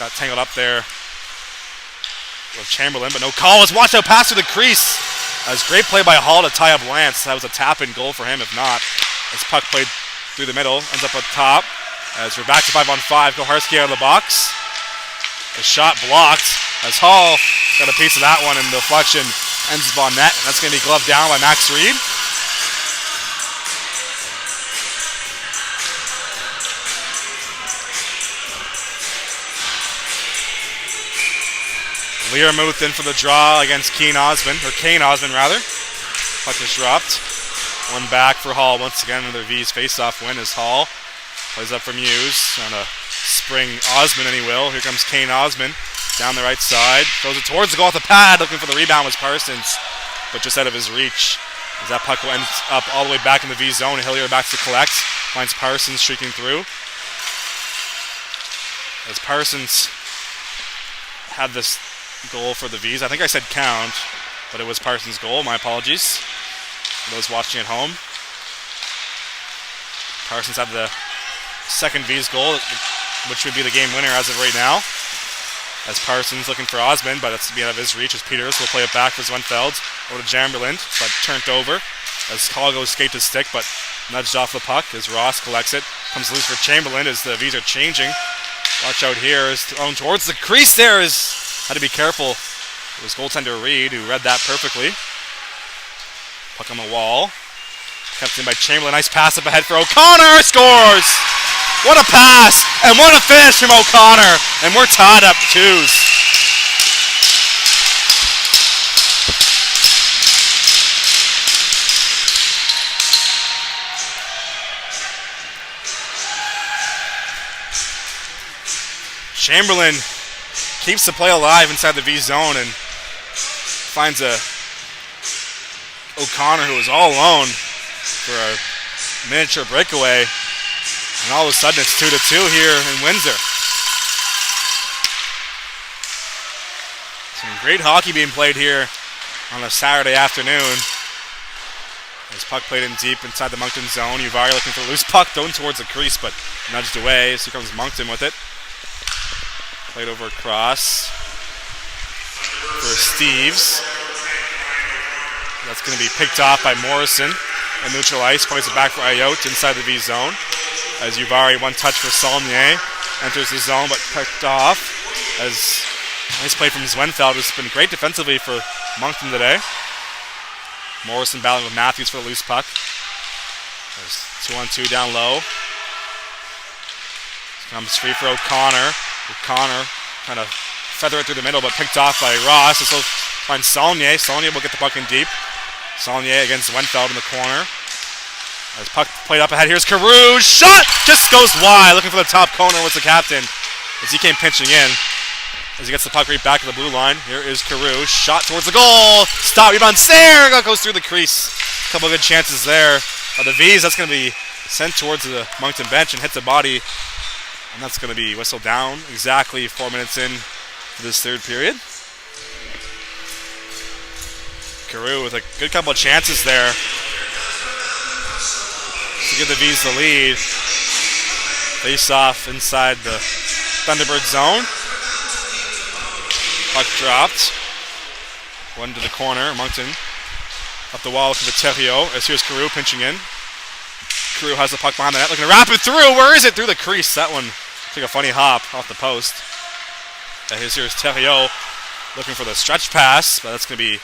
got tangled up there with Chamberlain, but no call. Let's watch out pass through the crease. As great play by Hall to tie up Lance. That was a tap-in goal for him, if not. As puck played through the middle, ends up at top. As we're back to 5-on-5, Koharski out of the box. A shot blocked as Hall got a piece of that one, and the deflection ends up on net. And that's going to be gloved down by Max Reed. Learmouth in for the draw against Kane Osmond rather. Puck is dropped. One back for Hall once again. Another V's face-off win as Hall plays up for Muse. Trying to spring Osmond any will. Here comes Kane Osmond down the right side. Throws it towards the goal at the pad. Looking for the rebound was Parsons, but just out of his reach. As that puck will end up all the way back in the V zone. Hillier back to collect. Finds Parsons streaking through. as Parsons had this goal for the V's. I think I said count, but it was Parsons' goal. My apologies for those watching at home. Parsons had the second V's goal, which would be the game winner as of right now. As Parsons looking for Osmond, but that's to be out of his reach as Peters will play it back for Zwenfeld. Over to Chamberlain, but turned over as Colgo escaped his stick, but nudged off the puck as Ross collects it. Comes loose for Chamberlain as the V's are changing. Watch out here is thrown towards the crease there. Had to be careful. It was goaltender Reed who read that perfectly. Puck on the wall. Kept in by Chamberlain. Nice pass up ahead for O'Connor. Scores! What a pass! And what a finish from O'Connor! And we're tied up 2s. Chamberlain keeps the play alive inside the V zone and finds a O'Connor who was all alone for a miniature breakaway. And all of a sudden it's 2-2 here in Windsor. Some great hockey being played here on a Saturday afternoon. As puck played in deep inside the Moncton zone. Uvari looking for a loose puck, going towards the crease, but nudged away. So here comes Moncton with it. Played over across for Steves. That's going to be picked off by Morrison. And neutral ice plays it back for Ayotte inside the V zone. As Uvari, one touch for Saulnier, enters the zone but picked off. As nice play from Zwenfeld, who's been great defensively for Moncton today. Morrison battling with Matthews for a loose puck. There's 2-on-2 down low. Comes free for O'Connor. O'Connor trying to feather it through the middle, but picked off by Ross. This will find Saulnier. Saulnier will get the puck in deep. Saulnier against Zwenfeld in the corner. As puck played up ahead, here's Carew. Shot! Just goes wide. Looking for the top corner with the captain as he came pinching in. As he gets the puck right back to the blue line. Here is Carew. Shot towards the goal. Stop. Rebound. There. Goes through the crease. A couple of good chances there. The V's, that's going to be sent towards the Moncton bench and hits the body. And that's going to be whistled down exactly 4 minutes in for this third period. Carew with a good couple of chances there to give the V's the lead. Face off inside the Thunderbird zone. Puck dropped. One to the corner. Moncton up the wall looking for Theriault as here's Carew pinching in. Carew has the puck behind the net, looking to wrap it through. Where is it? Through the crease. That one took a funny hop off the post. Here's Theriault looking for the stretch pass, but that's going to be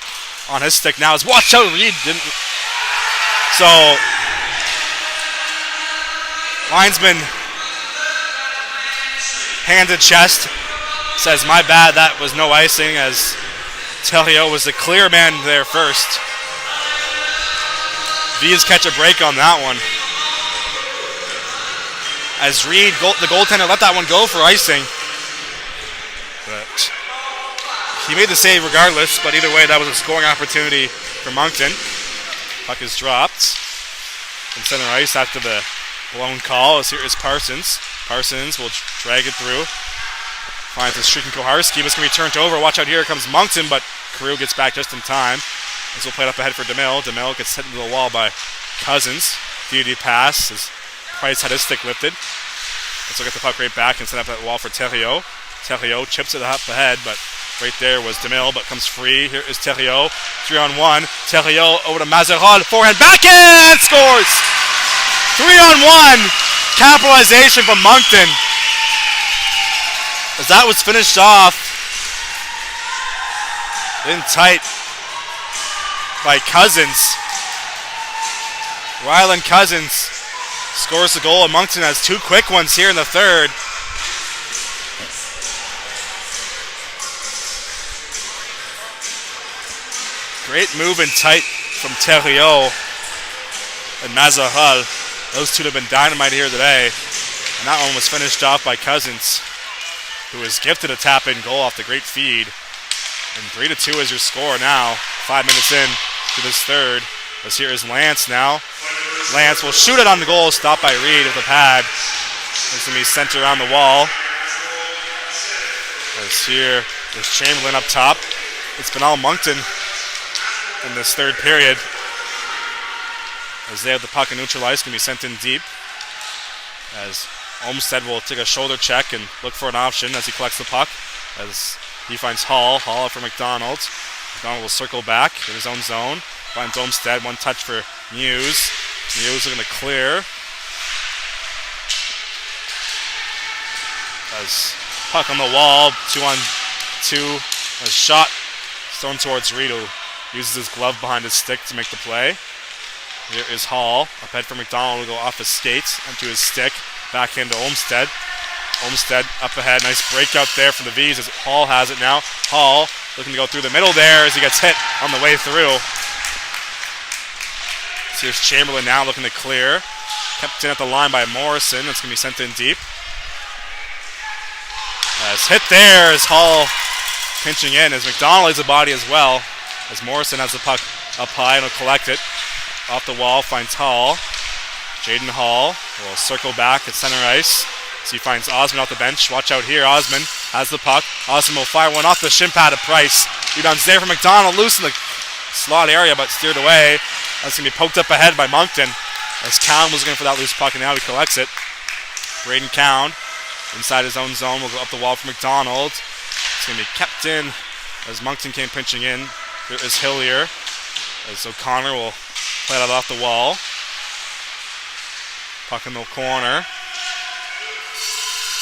on his stick now. As watch out, Reed didn't. So linesman hand to chest says, "My bad, that was no icing," as Theriault was the clear man there first. V's catch a break on that one. As Reed, the goaltender, let that one go for icing. But he made the save regardless, but either way, that was a scoring opportunity for Moncton. Puck is dropped in center ice after the blown call. As here is Parsons. Parsons will drag it through. Finds the streaking Koharski, but it's going to be turned over. Watch out, here comes Moncton, but Carew gets back just in time. This will play it up ahead for DeMille. DeMille gets hit into the wall by Cousins. DD pass as Price had his stick lifted. Let's look at the puck right back and set up that wall for Theriault. Theriault chips it up ahead, but right there was DeMille, but comes free. Here is Theriault. 3-on-1. Theriault over to Mazeral. Forehand backhand! Scores! 3-on-1. Capitalization from Moncton. As that was finished off in tight by Cousins. Ryland Cousins scores the goal, and Moncton has two quick ones here in the third. Great move and tight from Theriault and Mazaral. Those two have been dynamite here today. And that one was finished off by Cousins, who was gifted a tap-in goal off the great feed. And 3-2 is your score now. 5 minutes in to this third. As here is Lance now. Lance will shoot it on the goal, stopped by Reed with a pad. It's going to be sent around the wall. As here is Chamberlain up top. It's been all Moncton in this third period. As they have the puck and neutralized, can be sent in deep. As Olmsted will take a shoulder check and look for an option as he collects the puck. As he finds Hall up for McDonald. McDonald will circle back in his own zone. Finds Olmsted, one touch for Muse. Muse looking to clear. As puck on the wall, 2-on-2. A shot thrown towards Reed, who uses his glove behind his stick to make the play. Here is Hall. Up ahead for McDonald, will go off his skates onto his stick. Back into Olmsted. Olmsted up ahead. Nice breakout there from the V's as Hall has it now. Hall looking to go through the middle there as he gets hit on the way through. So here's Chamberlain now looking to clear. Kept in at the line by Morrison. That's going to be sent in deep. As hit there as Hall pinching in as McDonald has a body as well. As Morrison has the puck up high and will collect it. Off the wall finds Hall. Jaden Hall will circle back at center ice. So he finds Osman off the bench. Watch out here. Osman has the puck. Osman will fire one off the shin pad of Price. Rebounds there for McDonald. Loose in the slot area but steered away. That's going to be poked up ahead by Moncton. As Cowan was looking for that loose puck and now he collects it. Braden Cowan inside his own zone will go up the wall for McDonald. It's going to be kept in as Moncton came pinching in. Here is Hillier. As O'Connor will play that off the wall. Puck in the corner.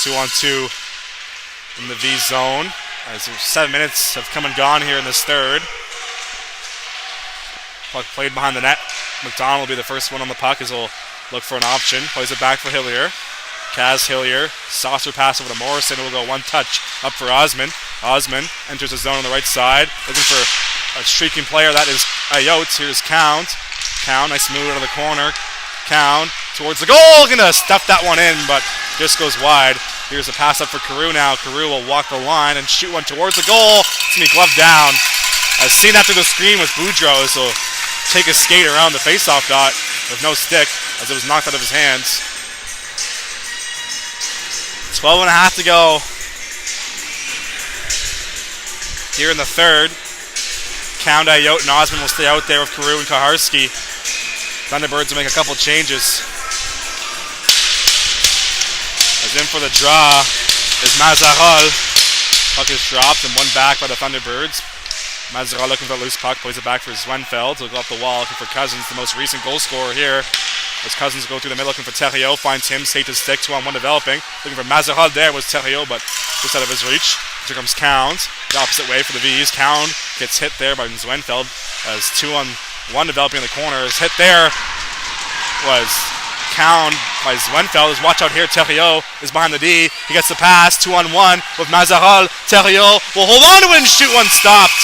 2-on-2 in the V zone. As 7 minutes have come and gone here in this third. Puck played behind the net. McDonald will be the first one on the puck as he'll look for an option. Plays it back for Hillier. Kaz Hillier. Saucer pass over to Morrison. It will go one touch up for Osman. Osman enters the zone on the right side. Looking for a streaking player. That is Ayotes. Here's Count. Count, nice move out of the corner. Count towards the goal. Looking to stuff that one in, but just goes wide. Here's a pass up for Carew now. Carew will walk the line and shoot one towards the goal. It's going to be gloved down. As seen after the screen was Boudreau, so take a skate around the faceoff dot with no stick as it was knocked out of his hands. 12 and a half to go here in the third. Count, Ayote, and Osman will stay out there with Carew and Kaharski. Thunderbirds will make a couple changes. As in for the draw is Mazarol. Puck is dropped and one back by the Thunderbirds. Mazarol looking for a loose puck, plays it back for Zwenfeld. He'll go up the wall looking for Cousins, the most recent goal scorer here. As Cousins go through the middle looking for Theriot, finds him, skate to stick, 2-on-1 developing. Looking for Mazarol, there was Theriot, but just out of his reach. Here comes Count, the opposite way for the V's. Count gets hit there by Zwenfeld as 2-on-1 developing in the corner. His hit there was Count by Zwenfeld. Watch out here, Theriot is behind the D. He gets the pass, 2-on-1 with Mazarol. Theriot will hold on to it and shoot one stopped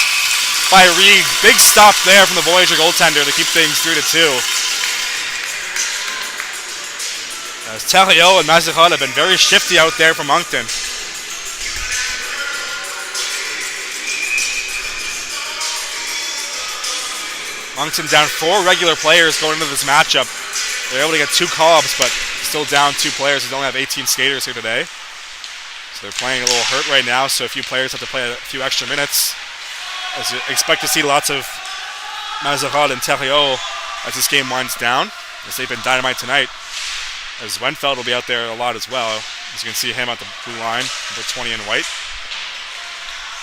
by Reed. Big stop there from the Voyager goaltender to keep things 3-2. As Theriot and Mazarol have been very shifty out there for Moncton. Moncton down 4 regular players going into this matchup. They're able to get 2 call-ups, but still down 2 players. They only have 18 skaters here today. So they're playing a little hurt right now, so a few players have to play a few extra minutes. As you expect to see lots of Mazarol and Theriot as this game winds down, as they've been dynamite tonight. As Wenfeld will be out there a lot as well. As you can see him at the blue line, number 20 in white.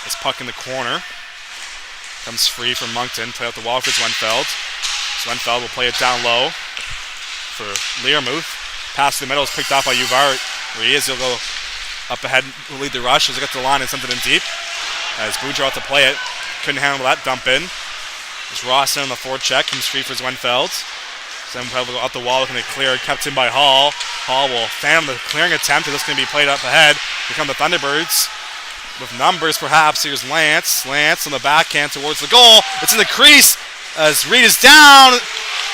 As puck in the corner. Comes free from Moncton. Play out the wall for Zwenfeld. Zwenfeld will play it down low for Learmouth. Pass to the middle is picked off by Uvar. As he'll go up ahead, will lead the rush as he gets the line and sends it in deep. As Boudreau to play it. Couldn't handle that dump in. As Ross in on the forecheck. Comes free for Zwenfeld. Zwenfeld will go out the wall looking to clear. Kept in by Hall. Hall will fan the clearing attempt. It's going to be played up ahead. Here come the Thunderbirds. With numbers, perhaps. Here's Lance. Lance on the backhand towards the goal. It's in the crease as Reed is down.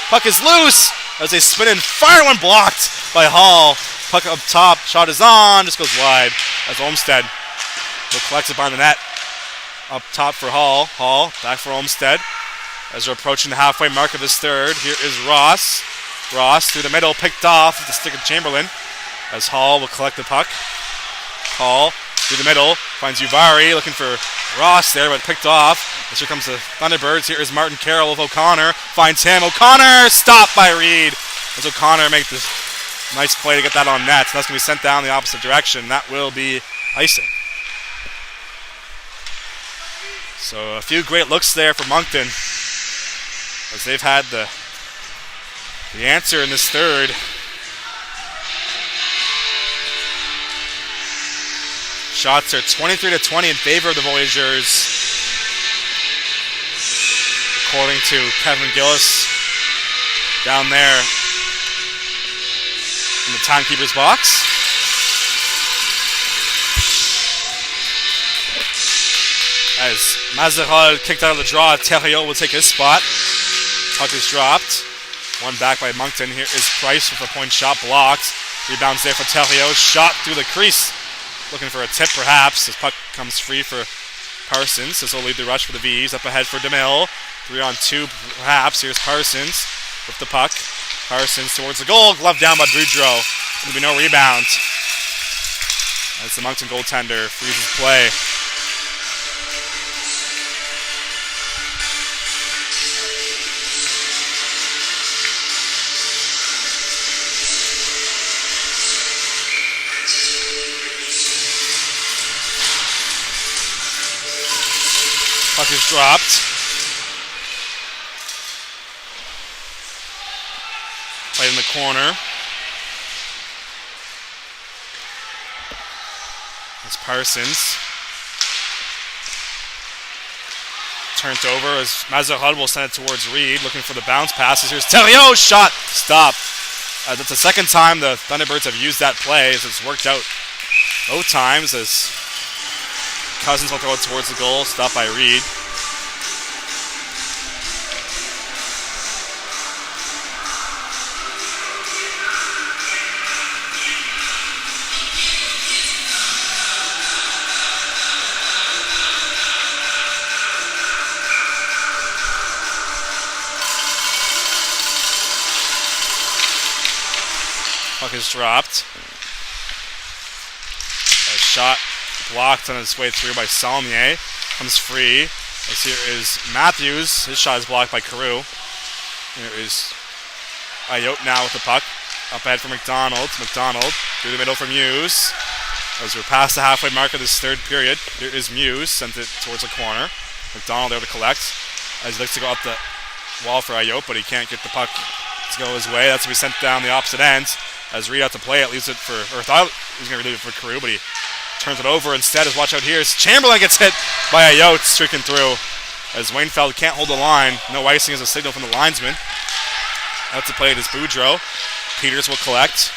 Puck is loose as they spin in. Fire one blocked by Hall. Puck up top. Shot is on. Just goes wide as Olmsted will collect it behind the net. Up top for Hall. Hall back for Olmsted as we're approaching the halfway mark of this third. Here is Ross. Ross through the middle. Picked off with the stick of Chamberlain as Hall will collect the puck. Hall through the middle. Finds Uvari, looking for Ross there, but picked off. As here comes the Thunderbirds. Here is Martin Carroll with O'Connor. Finds him. O'Connor stopped by Reed. As O'Connor makes this nice play to get that on net. So that's going to be sent down the opposite direction. That will be icing. So a few great looks there for Moncton, as they've had the answer in this third. Shots are 23-20 in favor of the Voyageurs, according to Kevin Gillis down there in the timekeeper's box. As Mazeral kicked out of the draw, Theriault will take his spot. Puck is dropped. One back by Moncton. Here is Price with a point shot blocked. Rebounds there for Theriault. Shot through the crease. Looking for a tip perhaps. This puck comes free for Parsons. This will lead the rush for the V's. Up ahead for DeMille. 3-on-2 perhaps. Here's Parsons with the puck. Parsons towards the goal. Glove down by Boudreau. There'll be no rebound. As the Moncton goaltender freezes play. Puck is dropped. Played in the corner. That's Parsons. Turned over as Mazeral will send it towards Reed, looking for the bounce passes. Here's Theriault, shot, stop. That's the second time the Thunderbirds have used that play, as it's worked out both times, as Cousins will throw it towards the goal, stopped by Reed. Puck is dropped. A shot blocked on its way through by Saulnier. Comes free. As here is Matthews. His shot is blocked by Carew. Here is Ayotte now with the puck. Up ahead for McDonald. McDonald through the middle for Muse. As we're past the halfway mark of this third period, here is Muse. Sent it towards the corner. McDonald there to collect. As he looks to go up the wall for Ayotte, but he can't get the puck to go his way. That's to be sent down the opposite end. As Reed out to play it, leaves it for, or thought he was going to leave it for Carew, but he turns it over instead. As watch out here, as Chamberlain gets hit by Ayotte, streaking through. As Wainfeld can't hold the line. No icing as a signal from the linesman. Out to play it is Boudreau. Peters will collect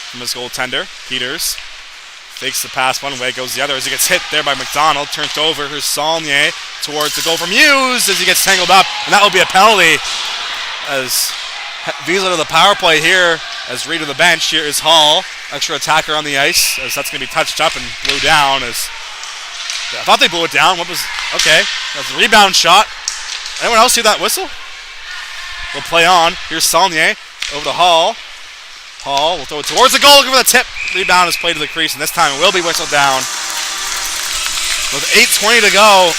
from his goaltender. Peters fakes the pass one way, goes the other as he gets hit there by McDonald. Turned over. Here's Saulnier towards the goal from Hughes as he gets tangled up, and that will be a penalty. As Wiesler to the power play here, as Reed to the bench. Here is Hall, extra attacker on the ice, as that's going to be touched up and blew down. As I thought they blew it down. What was okay? That's a rebound shot. Anyone else see that whistle? We'll play on. Here's Saulnier over to Hall. Hall will throw it towards the goal, looking for the tip. Rebound is played to the crease, and this time it will be whistled down. With 8:20 to go.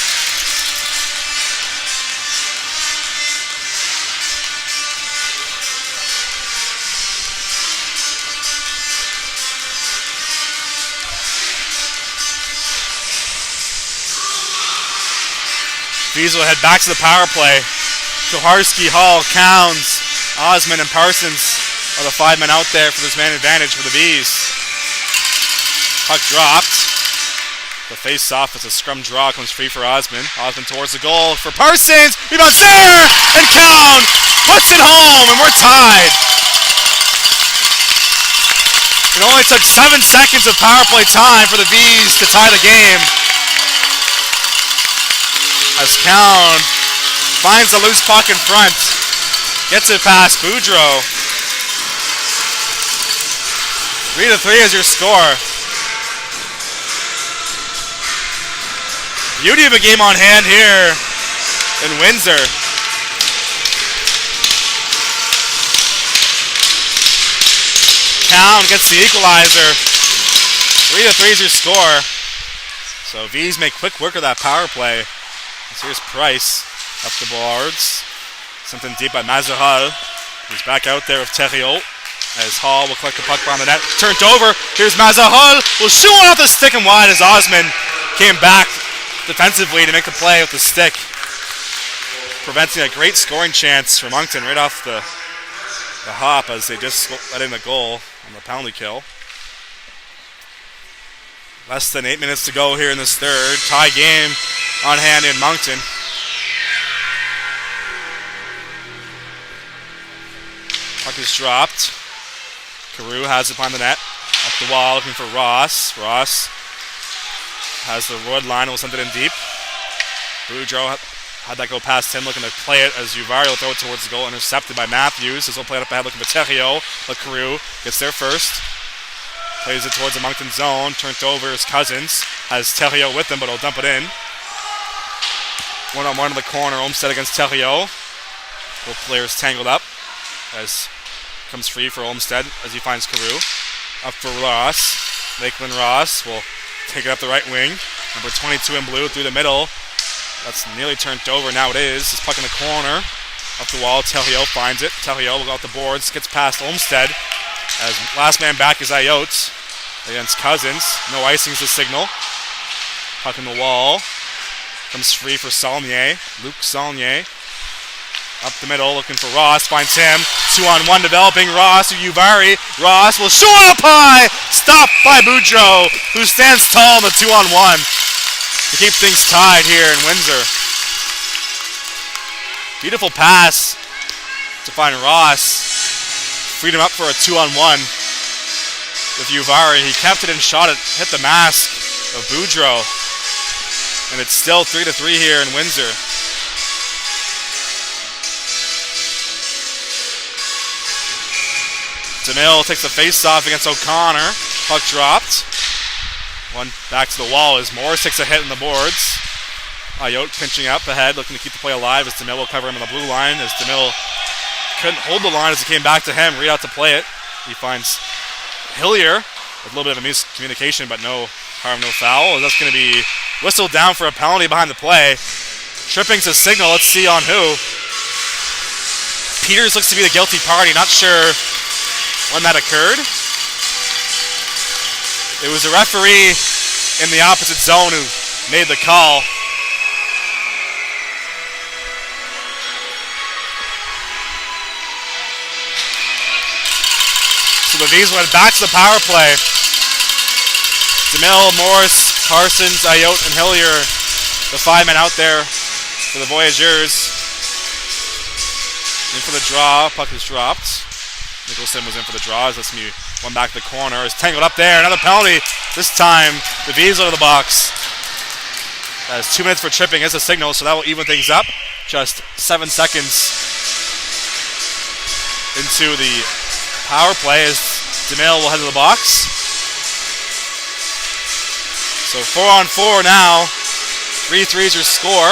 Wiesel head back to the power play. Koharski, Hall, Counts, Osman, and Parsons are the 5 men out there for this man advantage for the Bees. Puck dropped. The face-off as a scrum draw comes free for Osman. Osman towards the goal for Parsons. Rebounds there! And Count puts it home, and we're tied. It only took 7 seconds of power play time for the Bees to tie the game. As Cowan finds a loose puck in front. Gets it past Boudreau. 3-3 is your score. Beauty of a game on hand here in Windsor. Cowan gets the equalizer. 3-3 is your score. So V's make quick work of that power play. Here's Price up the boards. Something deep by Mazaral. He's back out there with Theriot as Hall will collect the puck behind the net. Turned over. Here's Mazaral. Will shoot one off the stick and wide as Osman came back defensively to make the play with the stick, preventing a great scoring chance for Moncton right off the hop as they just let in the goal on the penalty kill. Less than 8 minutes to go here in this third. Tie game on hand in Moncton. Puck is dropped. Carew has it behind the net. Up the wall looking for Ross. Ross has the wood line, will send it in deep. Boudreau had that go past him, looking to play it as Uvari will throw it towards the goal, intercepted by Matthews. This will play it up ahead, looking for Theriot, but Carew gets there first. Plays it towards the Moncton zone, turned over his Cousins. Has Theriot with him, but he'll dump it in. One-on-one in the corner, Olmsted against Theriot. Both players tangled up as comes free for Olmsted as he finds Carew. Up for Ross. Lakeland Ross will take it up the right wing. Number 22 in blue through the middle. That's nearly turned over. Now it is. It's puck in the corner. Up the wall. Theriot finds it. Theriot will go out the boards. Gets past Olmsted. As last man back is Ayotte against Cousins. No icing is the signal. Puck in the wall. Comes free for Saulnier. Luc Saulnier. Up the middle looking for Ross. Finds him. 2-on-1 developing. Ross to Uvari. Ross will shoot up high. Stopped by Boudreau, who stands tall in the 2-on-1 to keep things tied here in Windsor. Beautiful pass to find Ross. Freed him up for a 2-on-1 with Uvari. He kept it and shot it. Hit the mask of Boudreau. And it's still 3-3 here in Windsor. DeMille takes the face-off against O'Connor. Puck dropped. One back to the wall as Morris takes a hit in the boards. Ayotte pinching up ahead, looking to keep the play alive as DeMille will cover him on the blue line. As DeMille couldn't hold the line as it came back to him. Read out to play it. He finds Hillier with a little bit of a miscommunication, but no harm, no foul. That's going to be whistled down for a penalty behind the play. Tripping's a signal. Let's see on who. Peters looks to be the guilty party. Not sure when that occurred. It was a referee in the opposite zone who made the call. So the V's went back to the power play. DeMille, Morris, Parsons, Ayotte, and Hillier, the five men out there for the Voyageurs. In for the draw, puck is dropped. Nicholson was in for the draw. That's me. One back to the corner. Is tangled up there. Another penalty. This time, the V's out of the box. That is 2 minutes for tripping as a signal, so that will even things up. Just 7 seconds into the power play as DeMille will head to the box. So 4-on-4 now. 3 threes your score.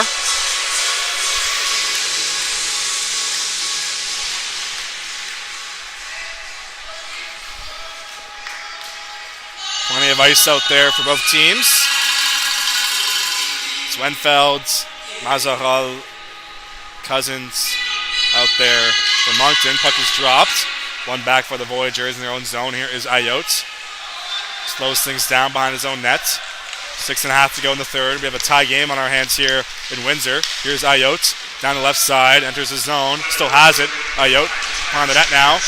Plenty of ice out there for both teams. Swenfeld, Mazaral, Cousins out there for Moncton. Puck is dropped. One back for the Voyageurs in their own zone. Here is Ayotte. Slows things down behind his own net. 6.5 to go in the third. We have a tie game on our hands here in Windsor. Here's Ayotte down the left side. Enters the zone. Still has it. Ayotte on the net now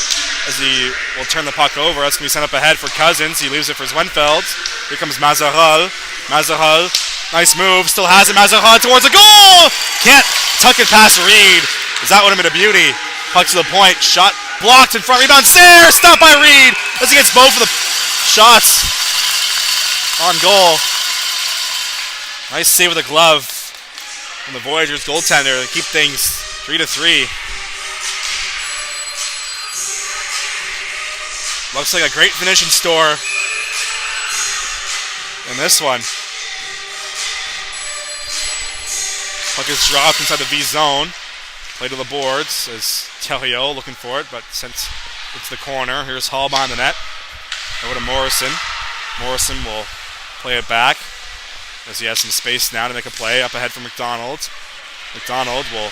as he will turn the puck over. That's going to be sent up ahead for Cousins. He leaves it for Swenfeld. Here comes Mazaral. Mazaral. Nice move. Still has it. Mazaral towards the goal. Can't tuck it past Reed. That would have been a beauty. Puck to the point. Shot blocked in front. Rebound there. Stopped by Reed as he gets both of the shots on goal. Nice save with the glove from the Voyageurs goaltender to keep things 3-3. Looks like a great finish in store in this one. Puck is dropped inside the V zone. Play to the boards as Theriot looking for it, but since it's the corner, here's Hall behind the net. Over to Morrison. Morrison will play it back. as he has some space now to make a play up ahead for McDonald. McDonald will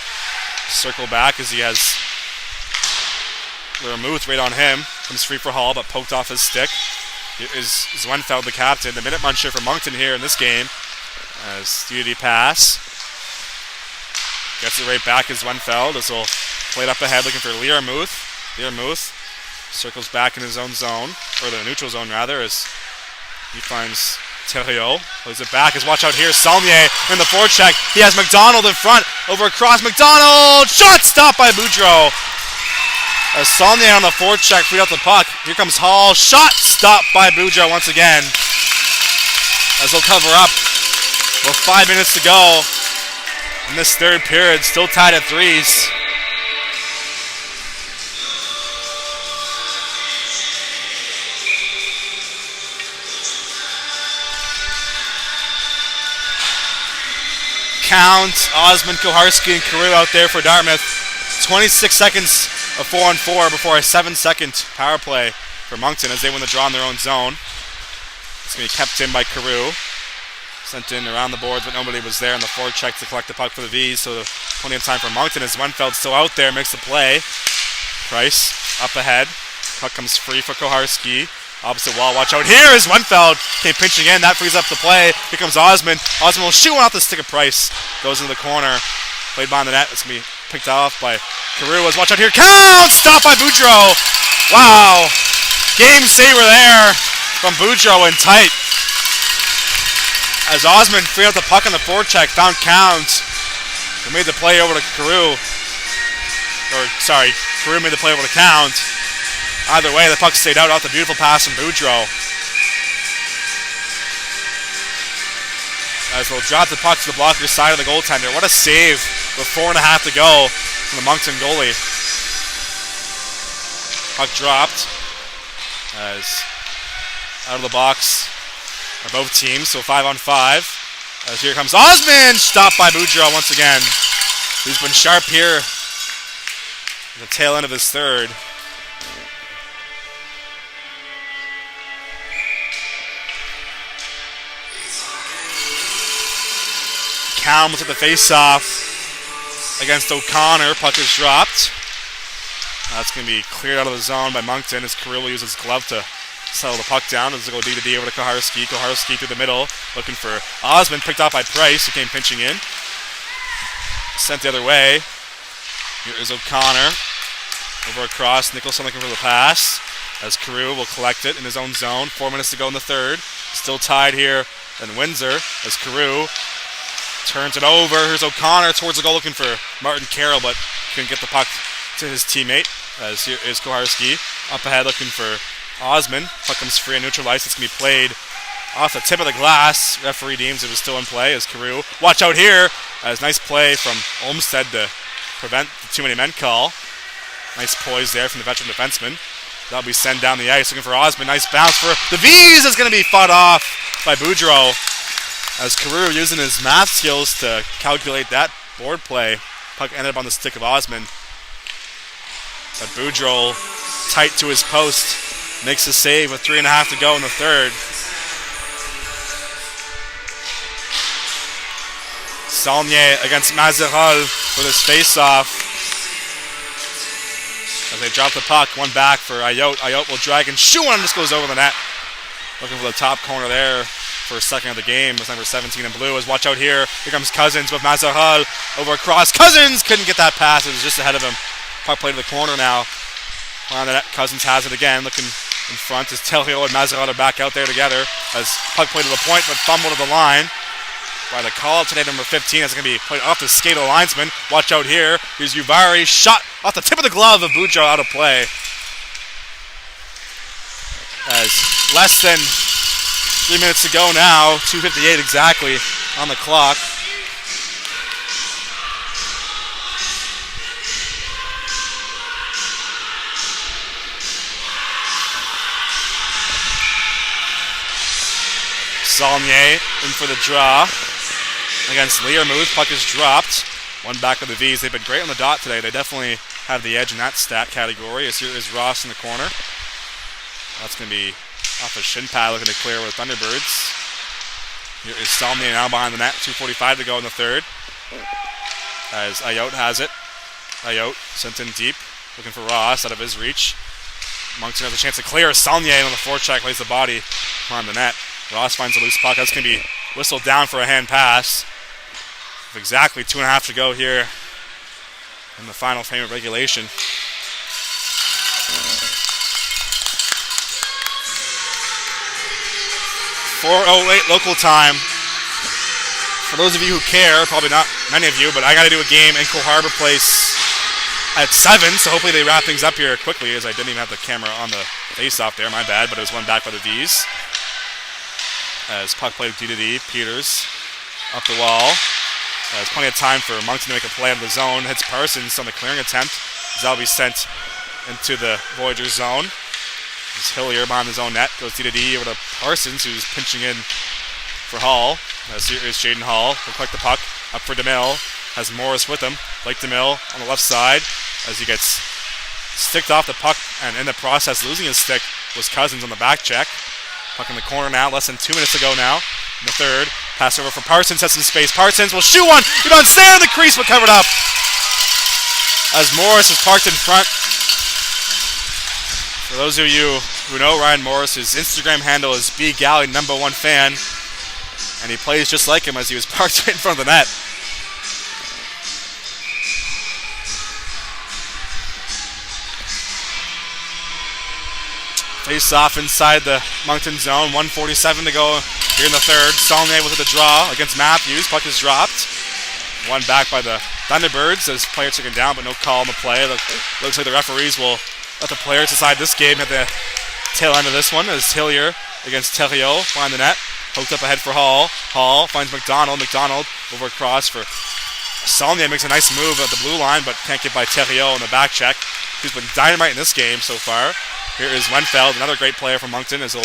circle back as he has Lermuth right on him. Comes free for Hall, but poked off his stick. Here is Zwenfeld, the captain, the minute muncher for Moncton here in this game. As Studi pass. Gets it right back as Zwenfeld, as he'll play it up ahead looking for Lermuth. Lermuth circles back in his own zone, or the neutral zone rather, as he finds Theriot. Plays it back as watch out here. Saulnier in the forecheck. He has McDonald in front. Over across McDonald. Shot stopped by Boudreau. As Saulnier on the forecheck freed up the puck. Here comes Hall. Shot stopped by Boudreau once again. As they'll cover up. With 5 minutes to go in this third period. Still tied at threes. Count, Osmond, Koharski, and Carew out there for Dartmouth. 26 seconds of 4-on-4 before a 7-second power play for Moncton as they win the draw in their own zone. It's going to be kept in by Carew. Sent in around the boards, but nobody was there in the forecheck to collect the puck for the V's, so plenty of time for Moncton as Zwenfeld still out there, makes the play. Price up ahead. Puck comes free for Koharski. Opposite wall, watch out. Here is Zwenfeld. Came pinching in, that frees up the play. Here comes Osmond. Osmond will shoot one off the stick of Price. Goes into the corner. Played behind the net. It's going to be picked off by Carew. Watch out here. Count! Stopped by Boudreau. Wow. Game saver there from Boudreau in tight. As Osmond freed up the puck on the forecheck, found Count. They made the play over to Carew. Carew made the play over to Count. Either way, the puck stayed out off the beautiful pass from Boudreau. As they'll drop the puck to the blocker's side of the goaltender. What a save with 4.5 to go from the Moncton goalie. Puck dropped. As out of the box are both teams, so 5-on-5. As here comes Osmond, stopped by Boudreau once again. He's been sharp here at the tail end of his third. Calm will take the face-off against O'Connor. Puck is dropped. That's going to be cleared out of the zone by Moncton as Carew will use his glove to settle the puck down. As they go D-to-D over to Koharski. Koharski through the middle, looking for Osmond, picked off by Price, who came pinching in. Sent the other way. Here is O'Connor. Over across, Nicholson looking for the pass. As Carew will collect it in his own zone. 4 minutes to go in the third. Still tied here in Windsor as Carew turns it over. Here's O'Connor towards the goal looking for Martin Carroll, but couldn't get the puck to his teammate. As here is Koharski up ahead looking for Osmond. Puck comes free and neutral ice. It's going to be played off the tip of the glass. Referee deems it was still in play as Carew. Watch out here. As nice play from Olmsted to prevent the too many men call. Nice poise there from the veteran defenseman. That'll be sent down the ice looking for Osmond. Nice bounce for the V's. Is going to be fought off by Boudreau. As Carew using his math skills to calculate that board play. Puck ended up on the stick of Osmond. But Boudreau, tight to his post, makes a save with 3.5 to go in the third. Saulnier against Mazeral for this face-off. As they drop the puck, one back for Ayotte. Ayotte will drag and shoot one, just goes over the net. Looking for the top corner there for a second of the game with number 17 in blue. As watch out here. Here comes Cousins with Mazeral over across. Cousins couldn't get that pass. It was just ahead of him. Puck play to the corner now. On the net, Cousins has it again. Looking in front as Theriot and Mazeral are back out there together. As puck play to the point, but fumble to the line. By the call today, number 15. That's going to be played off the skate of the linesman. Watch out here. Here's Uvari. Shot off the tip of the glove of Boudreau out of play. As less than 3 minutes to go now. 2:58 exactly on the clock. Saulnier in for the draw against Lermuth. Puck is dropped. One back of the V's. They've been great on the dot today. They definitely have the edge in that stat category. As here is Ross in the corner. That's going to be off a shin pad looking to clear with Thunderbirds. Here is Salmier now behind the net. 2:45 to go in the third. As Ayotte has it. Ayotte sent in deep. Looking for Ross out of his reach. Moncton has a chance to clear. Salmier on the forecheck lays the body on the net. Ross finds a loose puck. That's going to be whistled down for a hand pass. With exactly 2.5 to go here in the final frame of regulation. .408 local time. For those of you who care, probably not many of you, but I got to do a game in Coal Harbor Place at 7, so hopefully they wrap things up here quickly, as I didn't even have the camera on the face-off there. My bad, but it was won back by the V's. As puck played with D2D, Peters up the wall. There's plenty of time for Moncton to make a play out of the zone. Hits Parsons on the clearing attempt. That'll be sent into the Voyageurs zone. As Hillier behind his own net goes D2D over to Parsons, who's pinching in for Hall. As here is Jaden Hall. He'll collect the puck up for DeMille. Has Morris with him. Blake DeMille on the left side as he gets sticked off the puck, and in the process losing his stick was Cousins on the back check. Puck in the corner now. Less than 2 minutes to go now in the third. Pass over for Parsons. Has some space. Parsons will shoot one. Rebound stay on the crease but covered up. As Morris is parked in front. For those of you who know Ryan Morris, his Instagram handle is BGalley1fan, and he plays just like him as he was parked right in front of the net. Face off inside the Moncton zone. 1:47 to go here in the third. Saulnier with the draw against Matthews. Puck is dropped. One back by the Thunderbirds as player taken down, but no call on the play. Looks like the referees will let the players decide this game at the tail end of this one, as Hillier against Theriot behind the net. Poked up ahead for Hall. Hall finds McDonald. McDonald over across for Saulnier. Makes a nice move at the blue line, but can't get by Theriot on the back check, who's been dynamite in this game so far. Here is Wenfeld, another great player from Moncton, as he'll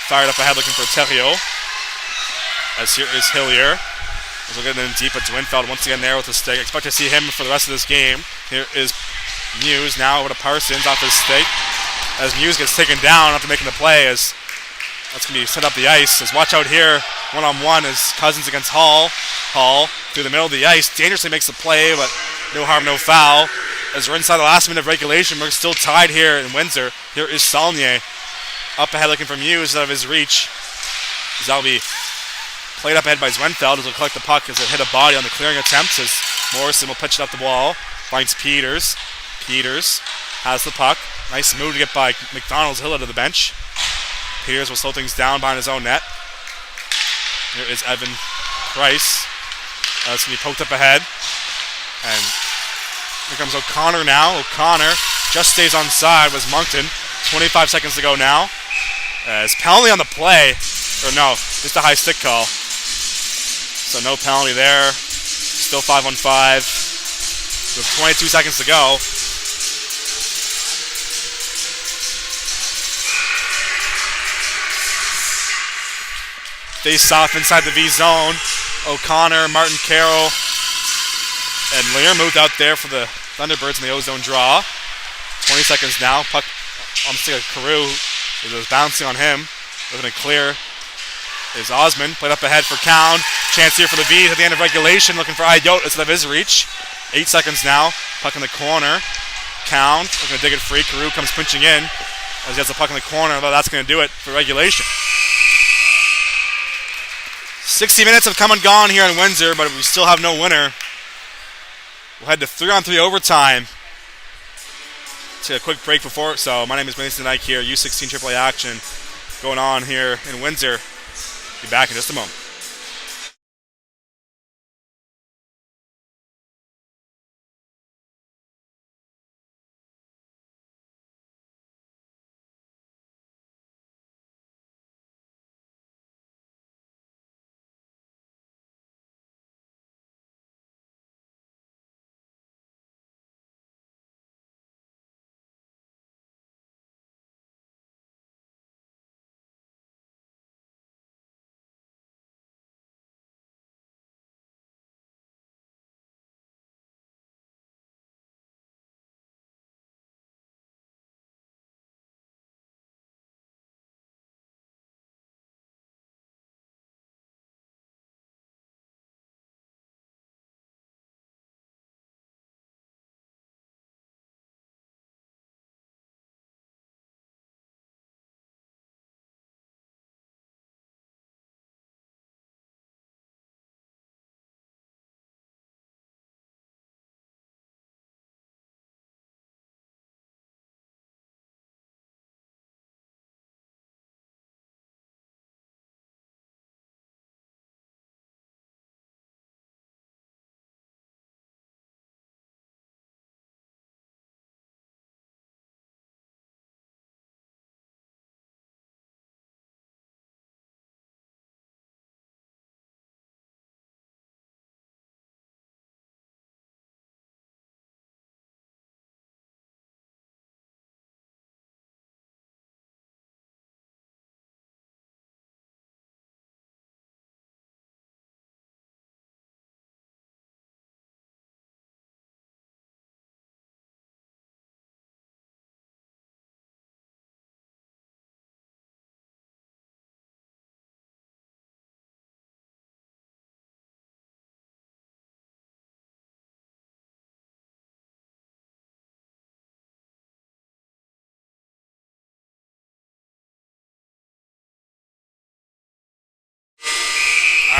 fire it up ahead looking for Theriot. As here is Hillier. As we'll get in deep, it's Wenfeld once again there with the stick. Expect to see him for the rest of this game. Here is Muse now over to Parsons off his stick. As Muse gets taken down after making the play, as that's going to be set up the ice. As watch out here, one-on-one is Cousins against Hall. Hall through the middle of the ice, dangerously makes the play, but no harm, no foul. As we're inside the last minute of regulation, we're still tied here in Windsor. Here is Saulnier up ahead looking for Muse out of his reach. As that'll be played up ahead by Zwenfeld, as he'll collect the puck as it hit a body on the clearing attempts, as Morrison will pitch it up the wall. Finds Peters. Peters has the puck. Nice move to get by McDonald's Hill out of the bench. Peters will slow things down behind his own net. Here is Evan Price. That's going to be poked up ahead. And here comes O'Connor now. O'Connor just stays on side with Moncton. 25 seconds to go now. As penalty on the play. Or no, just a high stick call. So no penalty there. Still 5-on-5. With 22 seconds to go. Face off inside the V zone. O'Connor, Martin Carroll, and Lear moved out there for the Thunderbirds in the O-zone draw. 20 seconds now. Puck on the stick of Carew. It was bouncing on him. Looking to clear is Osmond. Played up ahead for Cowan. Chance here for the V's at the end of regulation. Looking for Ayotte instead of his reach. 8 seconds now. Puck in the corner. Cowan looking to dig it free. Carew comes pinching in as he has the puck in the corner, although that's going to do it for regulation. 60 minutes have come and gone here in Windsor, but we still have no winner. We'll head to 3-on-3 overtime. Take a quick break before. So my name is Mason Ike here, U16 AAA action going on here in Windsor. Be back in just a moment.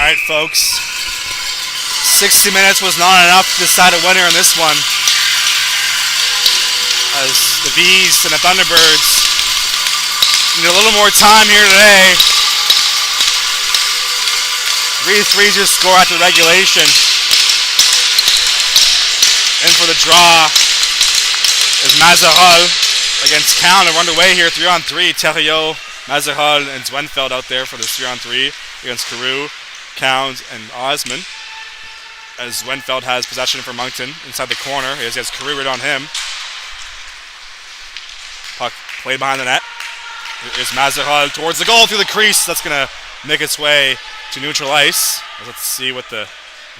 Alright, folks. 60 minutes was not enough to decide a winner in this one. As the Bees and the Thunderbirds need a little more time here today. 3-3 just score after regulation. In for the draw is Mazarol against Count. They're underway here, 3-on-3. Theriot, Mazarol, and Zwenfeld out there for this 3-on-3 against Carew, Count, and Osman. As Zwenfeld has possession for Moncton inside the corner. He has Carew right on him. Puck played behind the net. Here is Mazarol towards the goal through the crease. That's going to make its way to neutral ice. Let's see what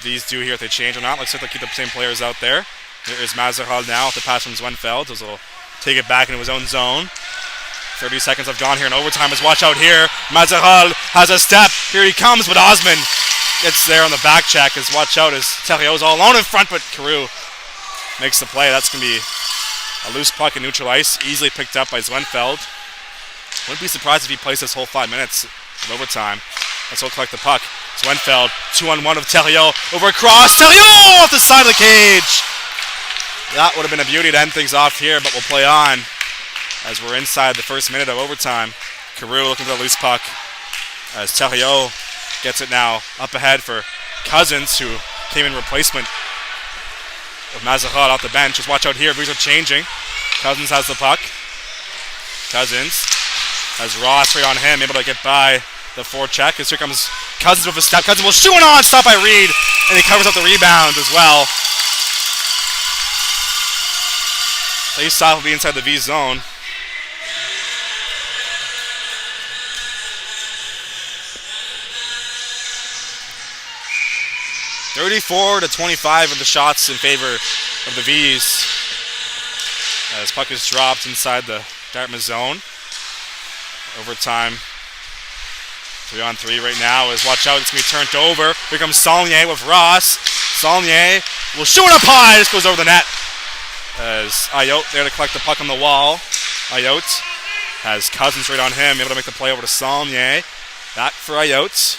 these do here, if they change or not. Looks like they'll keep the same players out there. Here is Mazarol now with the pass from Zwenfeld. He'll take it back into his own zone. 30 seconds have gone here in overtime. As watch out here. Mazarol has a step. Here he comes, but Osman gets there on the back check. As watch out as Theriot's all alone in front, but Carew makes the play. That's going to be a loose puck in neutral ice, easily picked up by Zwenfeld. Wouldn't be surprised if he plays this whole 5 minutes of overtime. Let's go collect the puck. Zwenfeld, 2-on-1 of Theriot, over across. Theriot off the side of the cage. That would have been a beauty to end things off here, but we'll play on as we're inside the first minute of overtime. Carew looking for the loose puck as Theriot gets it now up ahead for Cousins, who came in replacement of Mazarol off the bench. Just watch out here, Bees are changing. Cousins has the puck. Cousins has Ross right on him, able to get by the forecheck. As here comes Cousins with a step. Cousins will shoot on, stopped by Reed, and he covers up the rebound as well. Face-off will be inside the V zone. (34-25) of the shots in favor of the V's. As puck is dropped inside the Dartmouth zone. Overtime. 3-on-3 right now. As watch out, it's going to be turned over. Here comes Saulnier with Ross. Saulnier will shoot up high. This goes over the net. As Ayotte there to collect the puck on the wall. Ayotte has Cousins right on him, able to make the play over to Saulnier. Back for Ayotte.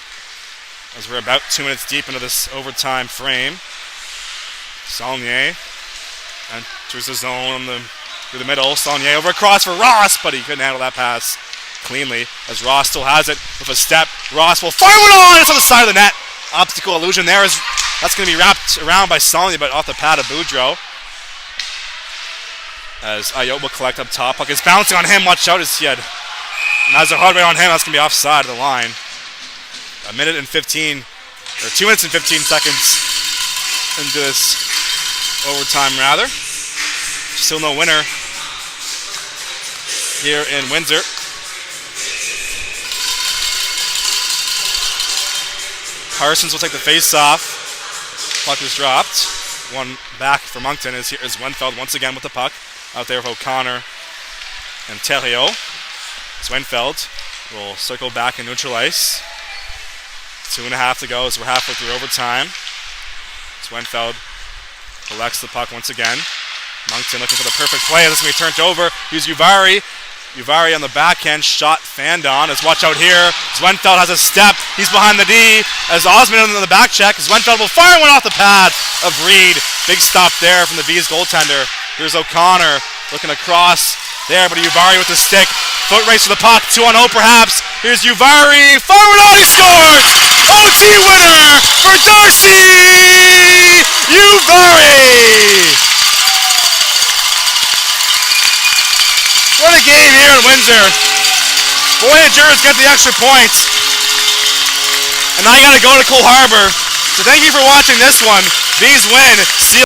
As we're about 2 minutes deep into this overtime frame. Saulnier enters the zone through the middle. Saulnier over across for Ross, but he couldn't handle that pass cleanly. As Ross still has it with a step. Ross will fire it on! It's on the side of the net. Obstacle illusion there. That's going to be wrapped around by Saulnier, but off the pad of Boudreau. As Ayotte will collect up top. Puck is bouncing on him. Watch out as he had Mazarol right on him. That's going to be offside of the line. 2 minutes and 15 seconds into this overtime rather. Still no winner here in Windsor. Parsons will take the face-off. Puck is dropped. One back for Moncton is Zwenfeld once again with the puck. Out there with O'Connor and Theriot. Zwenfeld will circle back in neutral ice. 2.5 to go as we're halfway through overtime. Zwenfeld collects the puck once again. Moncton looking for the perfect play. This is going to be turned over. Here's Uvari. Uvari on the backhand, shot fanned on. As watch out here. Zwenfeld has a step. He's behind the D. As Osman on the back check. Zwenfeld will fire one off the pad of Reed. Big stop there from the V's goaltender. Here's O'Connor looking across there, but Uvari with the stick. Foot race to the puck. 2-on-0 perhaps. Here's Uvari. Fire it on. He scores! OT winner for Darcy Uvari! What a game here in Windsor. Voyageurs get the extra points. And I got to go to Cole Harbour. So thank you for watching this one. These win. See you